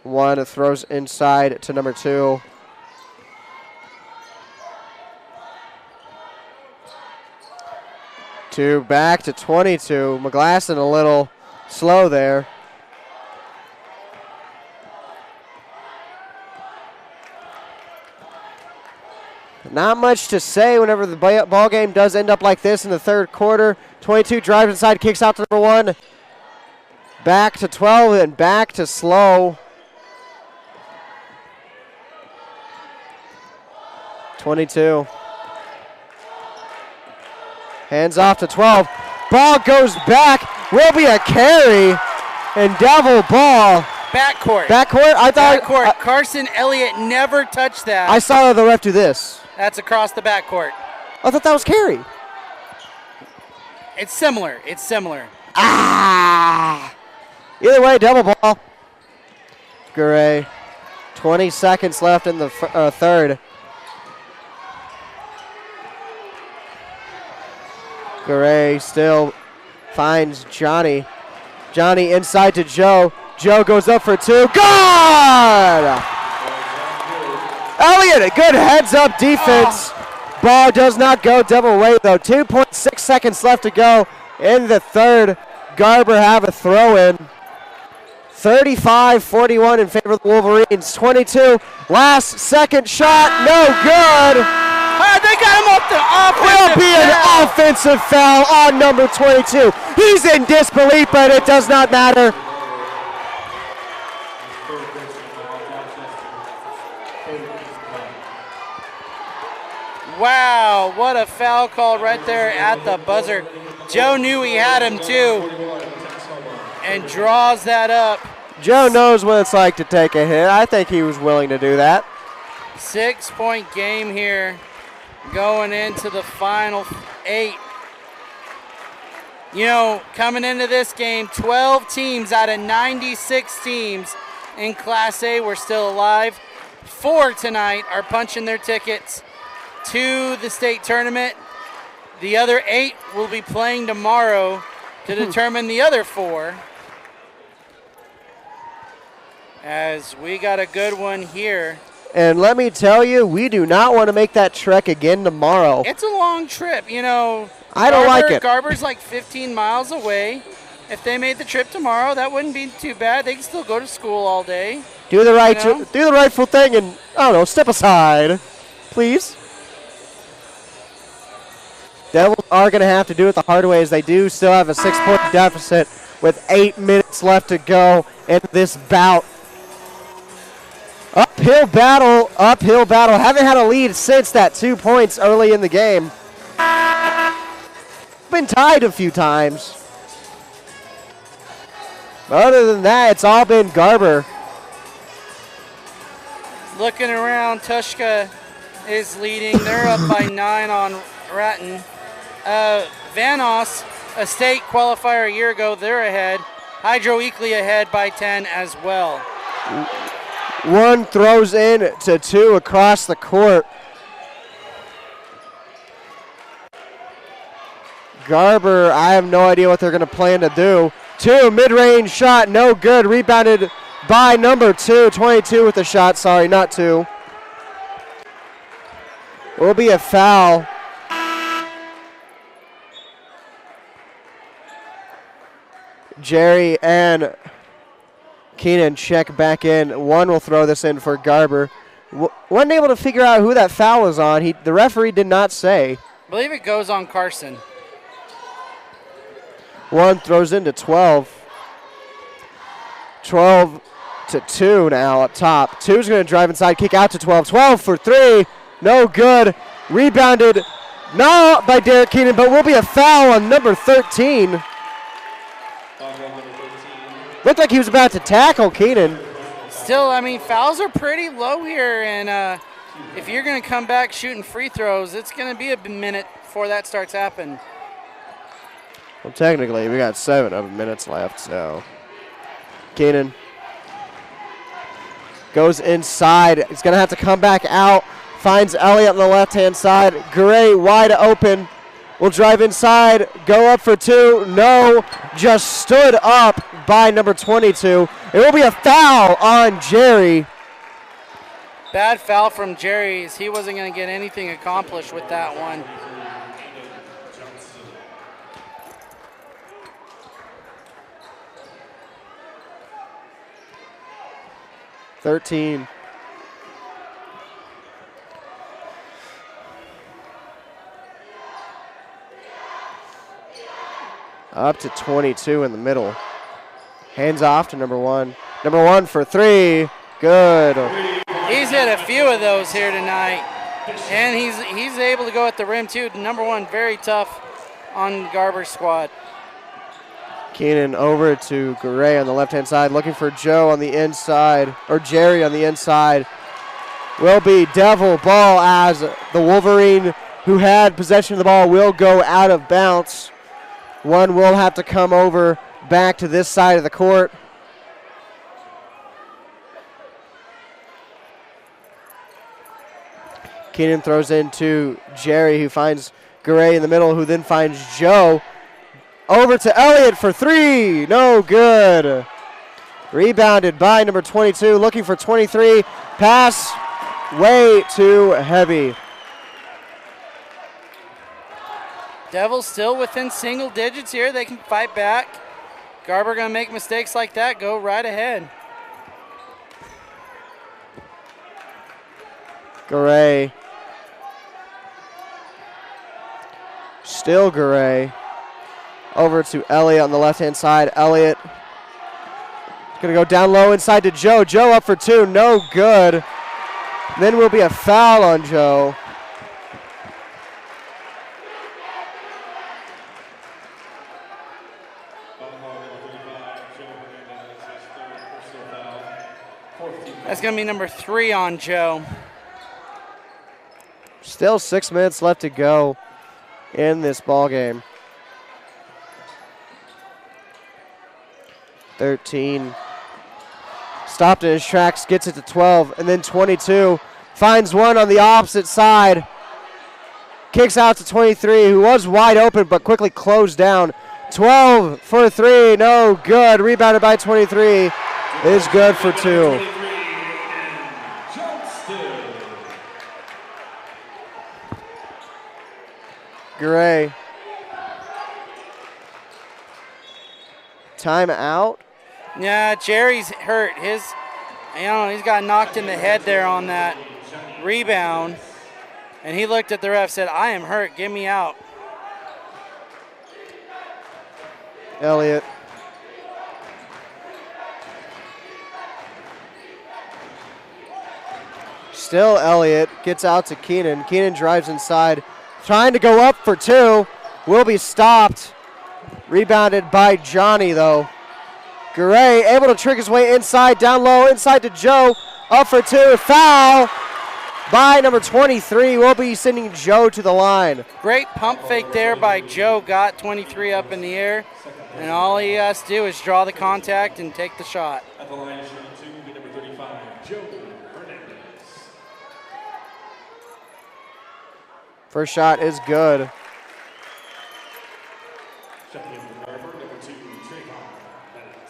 One throws inside to number 2. 22, back to 22. McGlasson a little slow there. Not much to say whenever the ball game does end up like this in the third quarter. 22 drives inside, kicks out to number 1. Back to 12 and back to slow. 22. Hands off to 12. Ball goes back. Will be a carry. And Devil ball. Backcourt. Backcourt? I thought. Backcourt. Carson Elliott never touched that. I saw the ref do this. That's across the backcourt. I thought that was carry. It's similar. It's similar. Ah! Either way, double ball. Gray. 20 seconds left in the third. Gray still finds Johnny. Johnny inside to Joe. Joe goes up for 2. Good! Elliott, a good heads-up defense. Oh. Ball does not go Devil way, though. 2.6 seconds left to go in the third. Garber have a throw-in. 35-41 in favor of the Wolverines. 22, last second shot, no good. They got him off the offensive Will be an offensive foul on number 22. He's in disbelief, but it does not matter. Wow, what a foul call right there at the buzzer. Joe knew he had him too and draws that up. Joe knows what it's like to take a hit. I think he was willing to do that. 6-point game here going into the final 8. You know, coming into this game, 12 teams out of 96 teams in Class A were still alive. 4 tonight are punching their tickets to the state tournament. The other 8 will be playing tomorrow to determine the other 4. As we got a good one here. And let me tell you, we do not want to make that trek again tomorrow. It's a long trip, you know. I don't like it. Garber's like 15 miles away. If they made the trip tomorrow, that wouldn't be too bad. They can still go to school all day. Do the right, do the rightful thing, and I don't know, step aside, please. Devils are going to have to do it the hard way, as they do still have a 6-point deficit with 8 minutes left to go in this bout. Uphill battle, uphill battle. Haven't had a lead since that 2 points early in the game. Been tied a few times. But other than that, it's all been Garber. Looking around, Tushka is leading. They're up by 9 on Ratton. Vanos, a state qualifier a year ago, they're ahead. Hydro Eakley ahead by 10 as well. 1 throws in to 2 across the court. Garber, I have no idea what they're going to plan to do. 2, mid-range shot, no good. Rebounded by number 2, 22 with the shot, sorry, not 2. Will be a foul. Jerry and Keenan check back in. 1 will throw this in for Garber. Wasn't able to figure out who that foul was on. The referee did not say. I believe it goes on Carson. 1 throws into 12. 12 to 2 now up top. 2's going to drive inside, kick out to 12. 12 for 3. No good. Rebounded, not by Derek Keenan, but will be a foul on number 13. Looked like he was about to tackle Keenan. Still, I mean, fouls are pretty low here, and if you're going to come back shooting free throws, it's going to be a minute before that starts happening. Well, technically, we got 7 minutes left, so. Keenan goes inside. He's going to have to come back out. Finds Elliott on the left-hand side. Gray wide open. Will drive inside, go up for 2. No, just stood up by number 22. It will be a foul on Jerry. Bad foul from Jerry, as he wasn't going to get anything accomplished with that one. 13. Up to 22 in the middle. Hands off to number 1. Number 1 for 3. Good. He's hit a few of those here tonight, and he's able to go at the rim too. Number 1, very tough on Garber's squad. Keenan over to Garay on the left-hand side, looking for Joe on the inside, or Jerry on the inside. Will be devil ball as the Wolverine, who had possession of the ball, will go out of bounds. One will have to come over back to this side of the court. Keenan throws into Jerry, who finds Garay in the middle, who then finds Joe. Over to Elliott for 3. No good. Rebounded by number 22, looking for 23. Pass way too heavy. Devils still within single digits here. They can fight back. Garber going to make mistakes like that. Go right ahead. Garay. Still Garay. Over to Elliott on the left-hand side. Elliott going to go down low inside to Joe. Joe up for 2. No good. Then will be a foul on Joe. That's going to be number 3 on Joe. Still 6 minutes left to go in this ball game. 13. Stopped in his tracks, gets it to 12, and then 22. Finds one on the opposite side. Kicks out to 23, who was wide open but quickly closed down. 12 for 3, no good. Rebounded by 23, is good for 2. Garay. Timeout. Yeah, Jerry's hurt. He's got knocked in the head there on that rebound. And he looked at the ref, said, I am hurt, get me out. Elliott. Still Elliott, gets out to Keenan. Keenan drives inside, trying to go up for 2. Will be stopped. Rebounded by Johnny, though. Garay able to trick his way inside, down low, inside to Joe. Up for 2. Foul by number 23. Will be sending Joe to the line. Great pump fake there by Joe. Got 23 up in the air. And all he has to do is draw the contact and take the shot. At the line, shooting 2, number 35, Joe Hernandez. First shot is good. Checking in with Garber, number 2, Trayvon Bennett.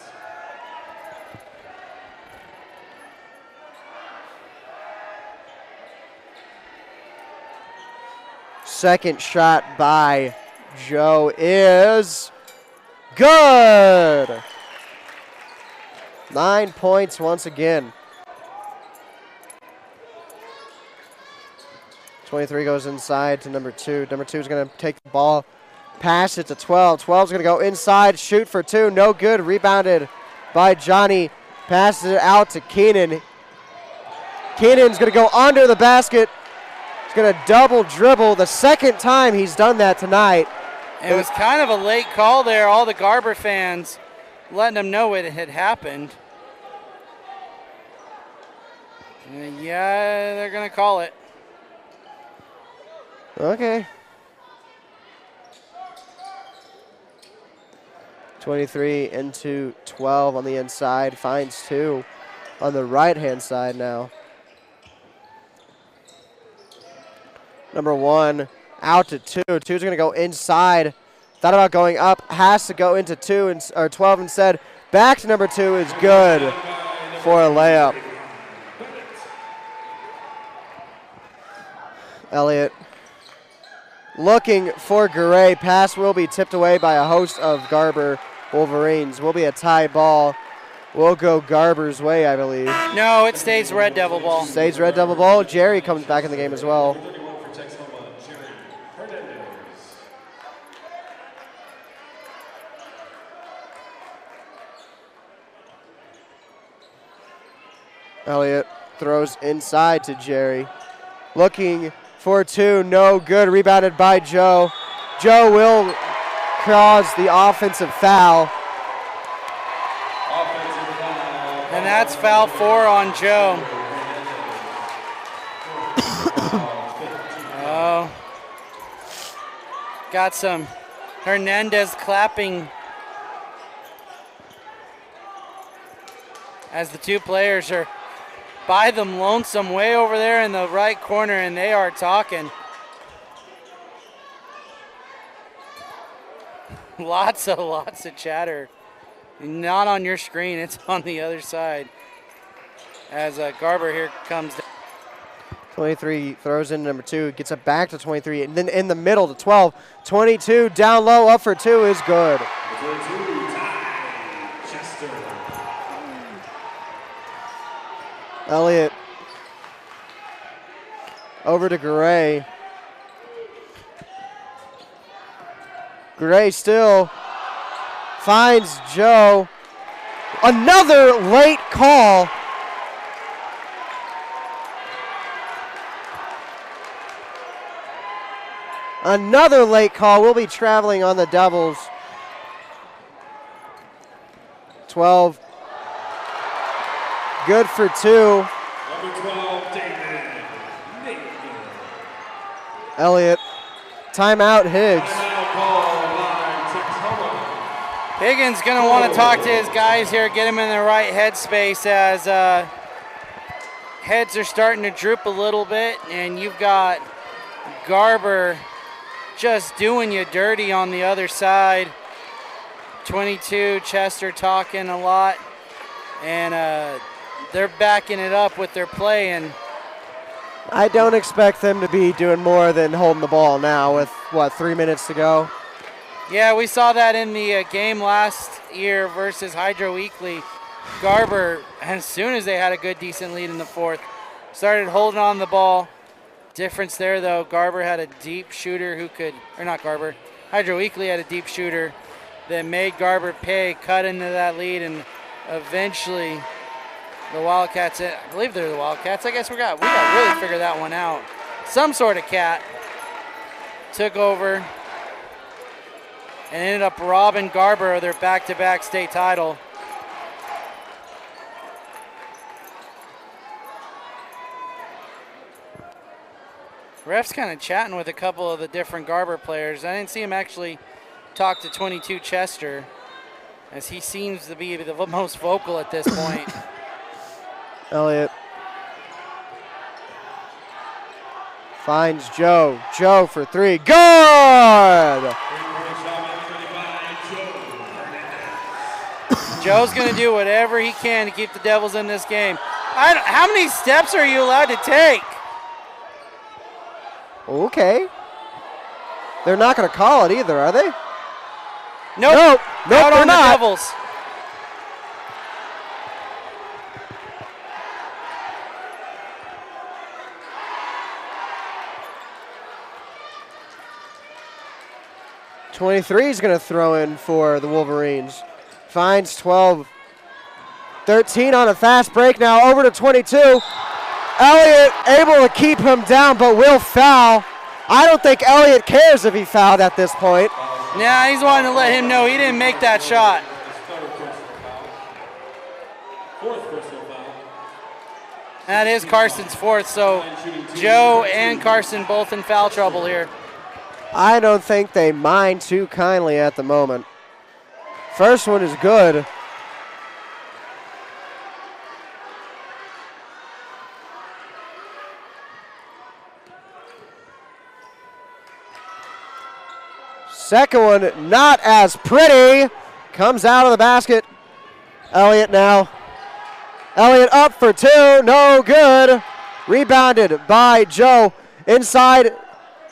Second shot by Joe is good. 9 points once again. 23 goes inside to number 2. Number 2 is going to take the ball, pass it to 12. 12 is going to go inside, shoot for 2. No good. Rebounded by Johnny. Passes it out to Keenan. Keenan's going to go under the basket. He's going to double dribble. The second time he's done that tonight. It was kind of a late call there. All the Garber fans letting them know it had happened. Yeah, they're going to call it. Okay. 23 into 12 on the inside. Finds 2 on the right-hand side now. Number 1 out to 2. 2's going to go inside. Thought about going up. Has to go into 12 instead. Back to number 2 is good for a layup. Elliott looking for Garay. Pass will be tipped away by a host of Garber Wolverines. Will be a tie ball. will go Garber's way, I believe. No, it stays Red Devil ball. Stays Red Devil ball. Jerry comes back in the game as well. Elliott throws inside to Jerry. Looking for two, no good. Rebounded by Joe. Joe will cause the offensive foul. And that's foul 4 on Joe. Oh. Got some Hernandez clapping as the two players are by them lonesome way over there in the right corner, and they are talking. Lots of chatter. Not on your screen, it's on the other side. As Garber here comes down. 23 throws in number 2, gets it back to 23, and then in the middle to 12. 22 down low, up for 2 is good. Elliott over to Gray. Gray still finds Joe. Another late call. Another late call. We'll be traveling on the Devils. 12. Good for 2. Number 12, David. Elliott. Timeout, Higgs. Timeout call by Tacoma. Higgins going to want to talk to his guys here, get him in the right headspace as heads are starting to droop a little bit, and you've got Garber just doing you dirty on the other side. 22, Chester talking a lot, and they're backing it up with their play. And I don't expect them to be doing more than holding the ball now with, 3 minutes to go? Yeah, we saw that in the game last year versus Hydro Weekly. Garber, as soon as they had a good, decent lead in the 4th, started holding on the ball. Difference there, though, Garber had a deep shooter who could, or not Garber, Hydro Weekly had a deep shooter that made Garber pay, cut into that lead, and eventually the Wildcats, I believe they're the Wildcats. I guess we got to really figure that one out. Some sort of cat took over and ended up robbing Garber of their back-to-back state title. Ref's kind of chatting with a couple of the different Garber players. I didn't see him actually talk to 22 Chester, as he seems to be the most vocal at this point. Elliott finds Joe. Joe for 3. Good! Joe's going to do whatever he can to keep the Devils in this game. How many steps are you allowed to take? Okay. They're not going to call it either, are they? Nope. Nope, Out they're on not. the Devils. .23 is going to throw in for the Wolverines. Finds 12. 13 on a fast break now. Over to 22. Elliott able to keep him down, but will foul. I don't think Elliott cares if he fouled at this point. Yeah, he's wanting to let him know he didn't make that shot. That is Carson's 4th, so Joe and Carson both in foul trouble here. I don't think they mind too kindly at the moment. First one is good. Second one, not as pretty. Comes out of the basket. Elliott now. Elliott up for 2, no good. Rebounded by Joe. Inside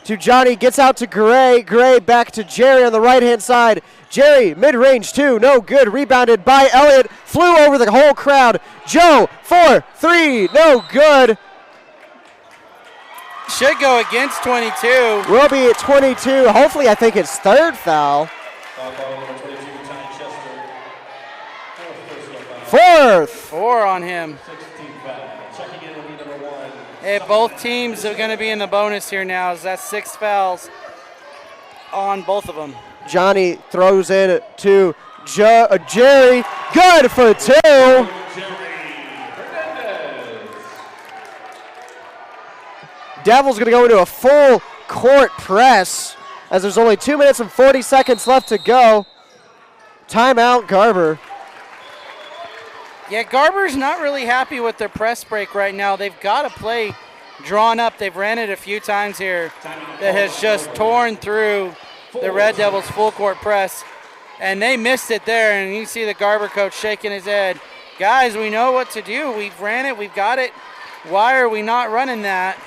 to Johnny, gets out to Gray. Gray back to Jerry on the right-hand side. Jerry, mid-range two, no good. Rebounded by Elliott, flew over the whole crowd. Joe, 4-3, no good. Should go against 22. Will be at 22. Hopefully, I think it's third foul. Fourth. 4 on him. Hey, both teams are going to be in the bonus here now, as that's 6 fouls on both of them. Johnny throws in to Jerry. Good for 2. Devils going to go into a full court press as there's only 2 minutes and 40 seconds left to go. Timeout, Garber. Yeah, Garber's not really happy with their press break right now. They've got a play drawn up. They've ran it a few times here that has just torn through the Red Devils' full court press, and they missed it there, and you see the Garber coach shaking his head. Guys, we know what to do. We've ran it. We've got it. Why are we not running that?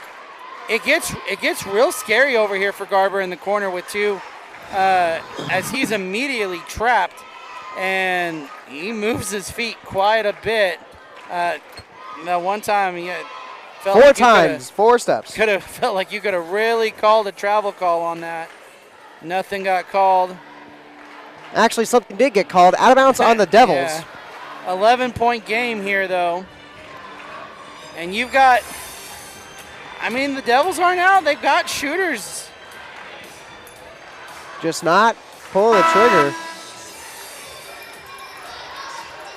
It gets real scary over here for Garber in the corner with 2 as he's immediately trapped, and he moves his feet quite a bit. That one time he felt 4 times, 4 steps. Could have felt like you could have really called a travel call on that. Nothing got called. Actually, something did get called. Out of bounds on the Devils. Yeah. 11-point game here, though. And you've got, I mean, the Devils aren't out. They've got shooters. Just not pulling the trigger.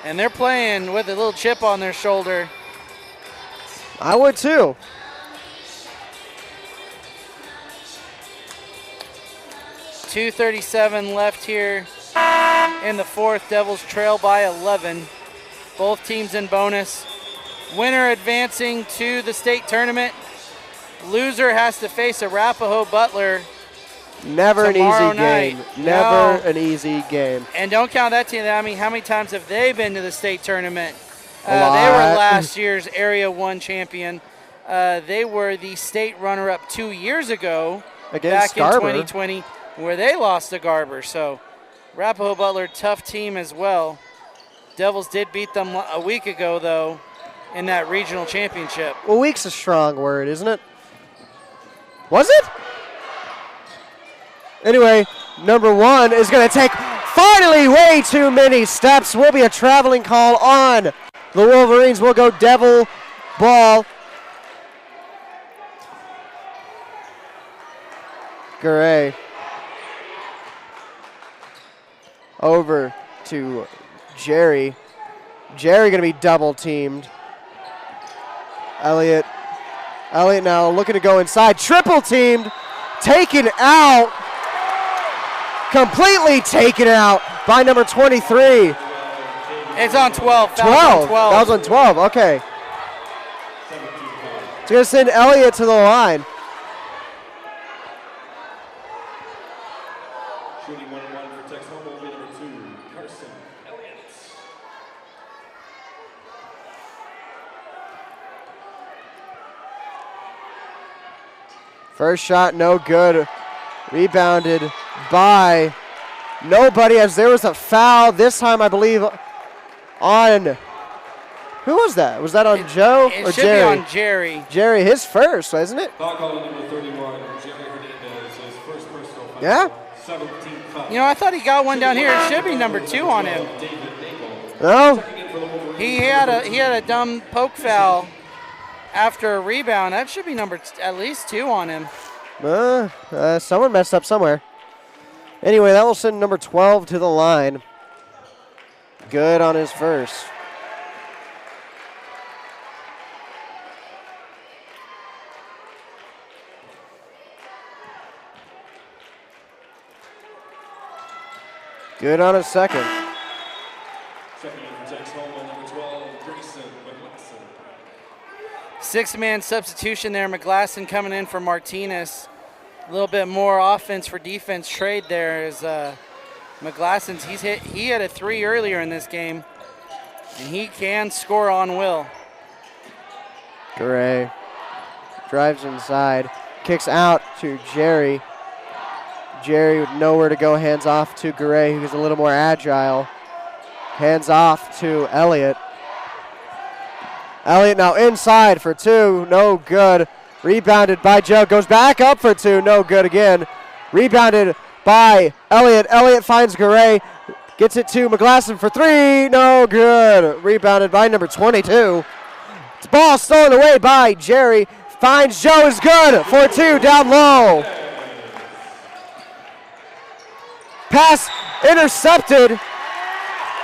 And they're playing with a little chip on their shoulder. I would too. .237 left here in the fourth. Devils trail by 11. Both teams in bonus. Winner advancing to the state tournament. Loser has to face Arapahoe Butler. Never an easy game. Night. Never No. an easy game. And don't count that team. I mean, how many times have they been to the state tournament? A They lot. were last year's Area 1 champion. They were the state runner-up 2 years ago, Against back in Garber. 2020, where they lost to Garber. So Arapahoe Butler, tough team as well. Devils did beat them a week ago, though, in that regional championship. Well, week's a strong word, isn't it? Was it? Anyway, number 1 is going to take finally way too many steps. Will be a traveling call on the Wolverines. Will go Devil ball. Garay. Over to Jerry. Jerry going to be double teamed. Elliott now looking to go inside. Triple teamed. Taken out. Completely taken out by number 23. It's on 12. 12. That was on 12. Okay. It's going to send Elliott to the line. Shooting 1-1 for Texas Home will be number 2, Carson Elliott. First shot, no good. Rebounded by nobody as there was a foul. This time, I believe, on, who was that? Was that on Joe It or should Jerry? be on Jerry. Jerry, his first, isn't it? Foul call on number 31, Jerry Hernandez, his first personal foul. Yeah? 17th foul. You know, I thought he got one down here. It should be number 2 on him. David Nagel. No? He had a dumb poke foul after a rebound. That should be at least 2 on him. Someone messed up somewhere. Anyway, that will send number 12 to the line. Good on his first. Good on his second. Second in for Texas Home, number 12, Grayson McLaughlin. 6-man substitution there. McGlasson coming in for Martinez. A little bit more offense for defense trade there as McGlasson's. He had a 3 earlier in this game, and he can score on will. Gray drives inside. Kicks out to Jerry. Jerry with nowhere to go, hands off to Garay, who's a little more agile. Hands off to Elliott. Elliott now inside for two, no good. Rebounded by Joe, goes back up for two, no good again. Rebounded by Elliott. Elliott finds Garay, gets it to McGlasson for three, no good. Rebounded by number 22. It's ball stolen away by Jerry. Finds Joe, is good for two, down low. Pass intercepted,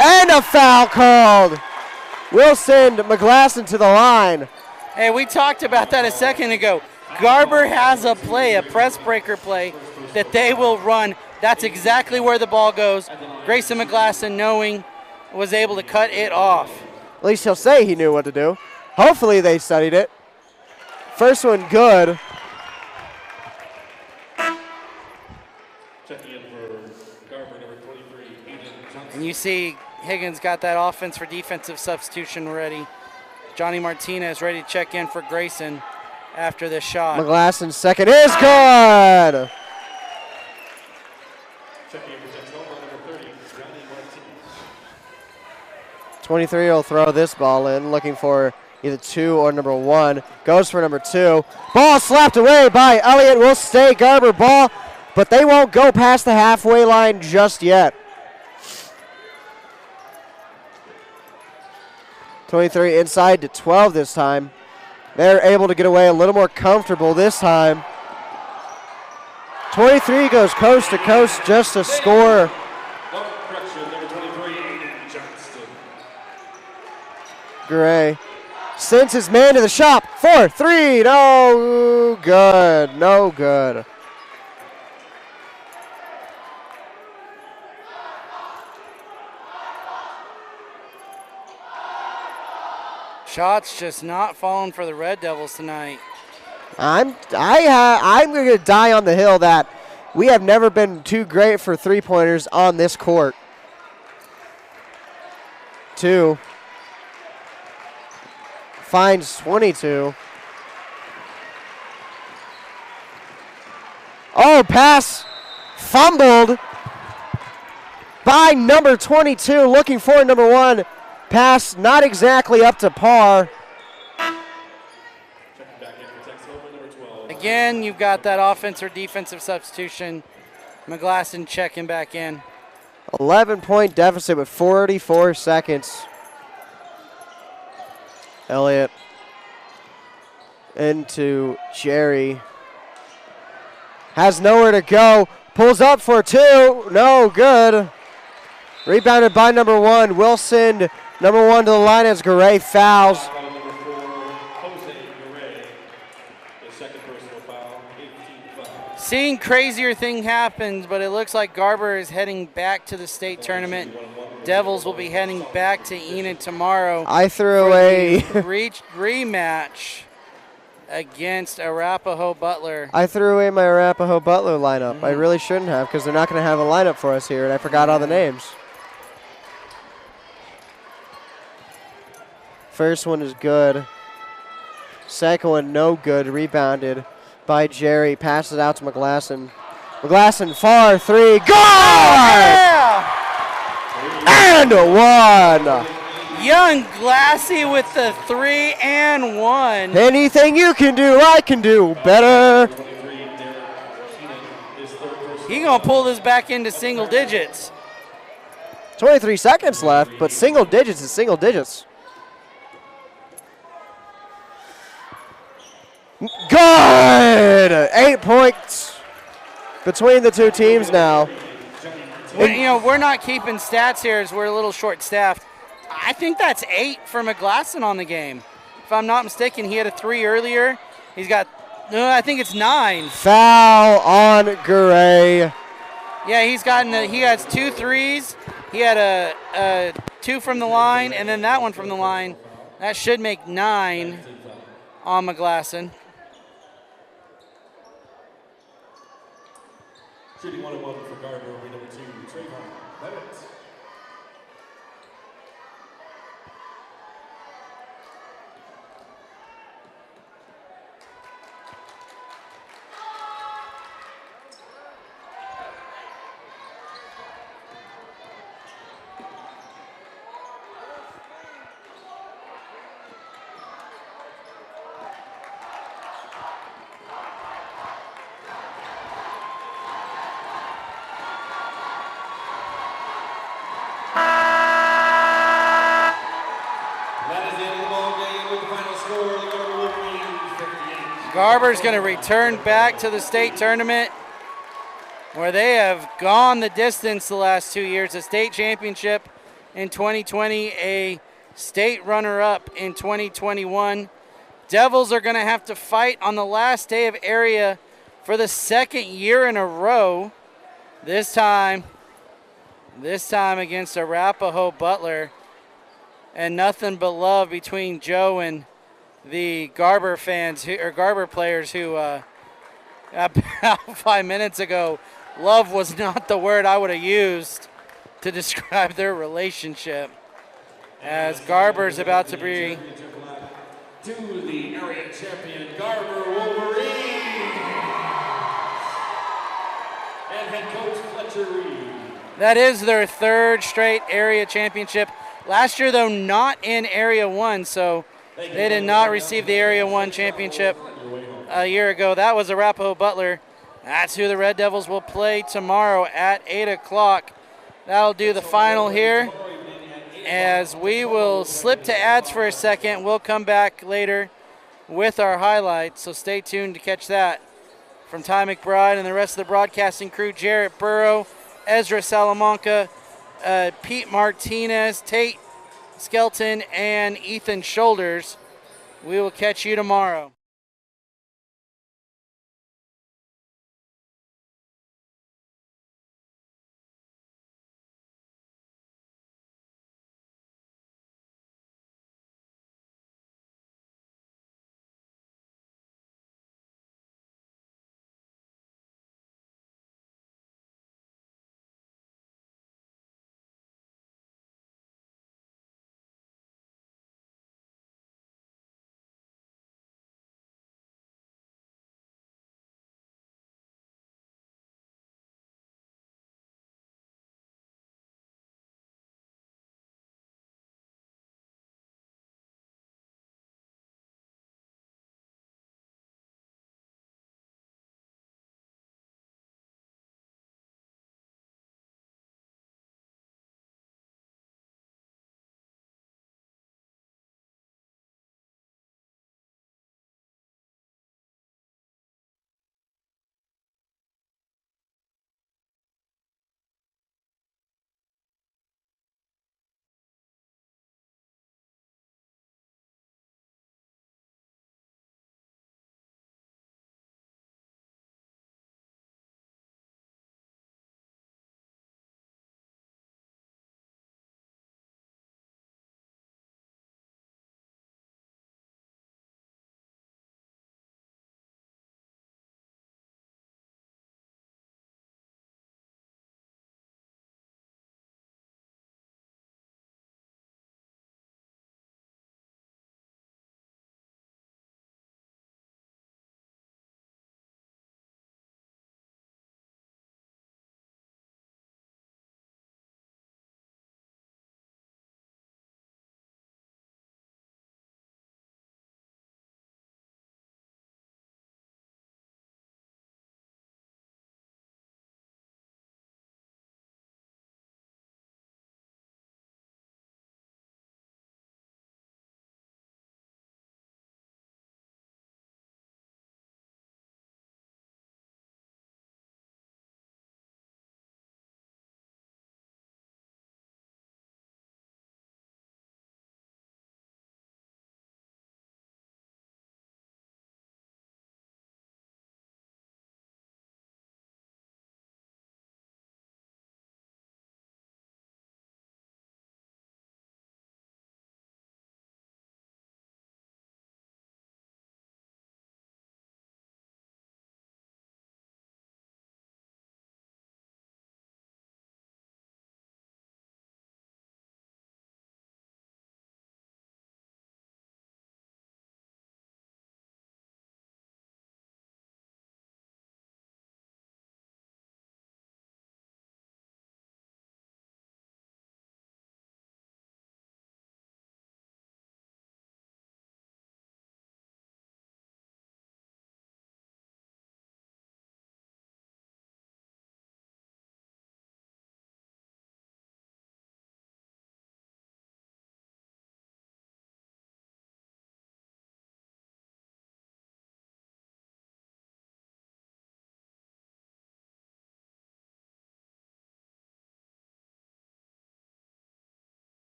and a foul called. We'll send McGlasson to the line. Hey, we talked about that a second ago. Garber has a play, a press breaker play, that they will run. That's exactly where the ball goes. Grayson McGlasson, knowing, was able to cut it off. At least he'll say he knew what to do. Hopefully they studied it. First one good. Checking in for Garber, number 23, Eden Johnson. And you see Higgins got that offense for defensive substitution ready. Johnny Martinez ready to check in for Grayson after this shot. McGlasson's second is good. Checking in for Texas Home, number 30, Johnny Martinez. 23 will throw this ball in, looking for either two or number one. Goes for number two. Ball slapped away by Elliott. Will stay Garber ball, but they won't go past the halfway line just yet. 23 inside to 12 this time. They're able to get away a little more comfortable this time. 23 goes coast to coast just to score. Oh, correction, number 23, Eden Johnston. Gray sends his man to the shop for three. No good. No good. Shots just not falling for the Red Devils tonight. I'm going to die on the hill that we have never been too great for three-pointers on this court. Two. Finds 22. Oh, pass fumbled by number 22, looking for number one. Pass not exactly up to par. Checking back in for Texas Home, number 12. Again, you've got that offense or defensive substitution. McGlasson checking back in. 11-point deficit with 44 seconds. Elliott into Jerry. Has nowhere to go. Pulls up for two. No good. Rebounded by number one. Will send number one to the line as Garay fouls. Foul on number 4, Jose Garay. The second personal foul, 18 foul. Seeing crazier thing happens, but it looks like Garber is heading back to the state tournament. Devils will be heading back to Enid tomorrow. I threw away. Rematch against Arapahoe Butler. I threw away my Arapahoe Butler lineup. I really shouldn't have, because they're not going to have a lineup for us here, and I forgot all the names. First one is good. Second one, no good. Rebounded by Jerry. Passes out to McGlasson. McGlasson, far three. Good! Yeah! And one. Young Glassy with the 3 and 1. Anything you can do, I can do better. 23, Derek Keenan, his third personal. He gonna pull this back into single digits. 23 seconds left, but single digits is single digits. Good! 8 points between the two teams now. We're not keeping stats here as we're a little short-staffed. I think that's 8 for McGlasson on the game. If I'm not mistaken, he had a 3 earlier. He's got, no, I think it's 9. Foul on Garay. Yeah, he has 2 threes. He had a 2 from the line, and then that one from the line. That should make 9 on McGlasson. Shooting 1-1 for Garber, will be number 2, Trayvon Levitt. Garber's going to return back to the state tournament where they have gone the distance the last 2 years. A state championship in 2020, a state runner-up in 2021. Devils are going to have to fight on the last day of area for the second year in a row. This time against Arapahoe Butler. And nothing but love between Joe and the Garber fans or Garber players who about 5 minutes ago, love was not the word I would have used to describe their relationship. As Garber's about to be to the area champion Garber Wolverine and head coach Fletcher Reed. That is their third straight area championship. Last year, though, not in Area 1, so they did not receive the Area 1 championship a year ago. That was Arapahoe Butler. That's who the Red Devils will play tomorrow at 8 o'clock. That'll do the final here. As we will slip to ads for a second, we'll come back later with our highlights, so stay tuned to catch that. From Ty McBride and the rest of the broadcasting crew, Jarrett Burrow, Ezra Salamanca, Pete Martinez, Tate Skelton, and Ethan Shoulders. We will catch you tomorrow.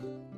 Bye.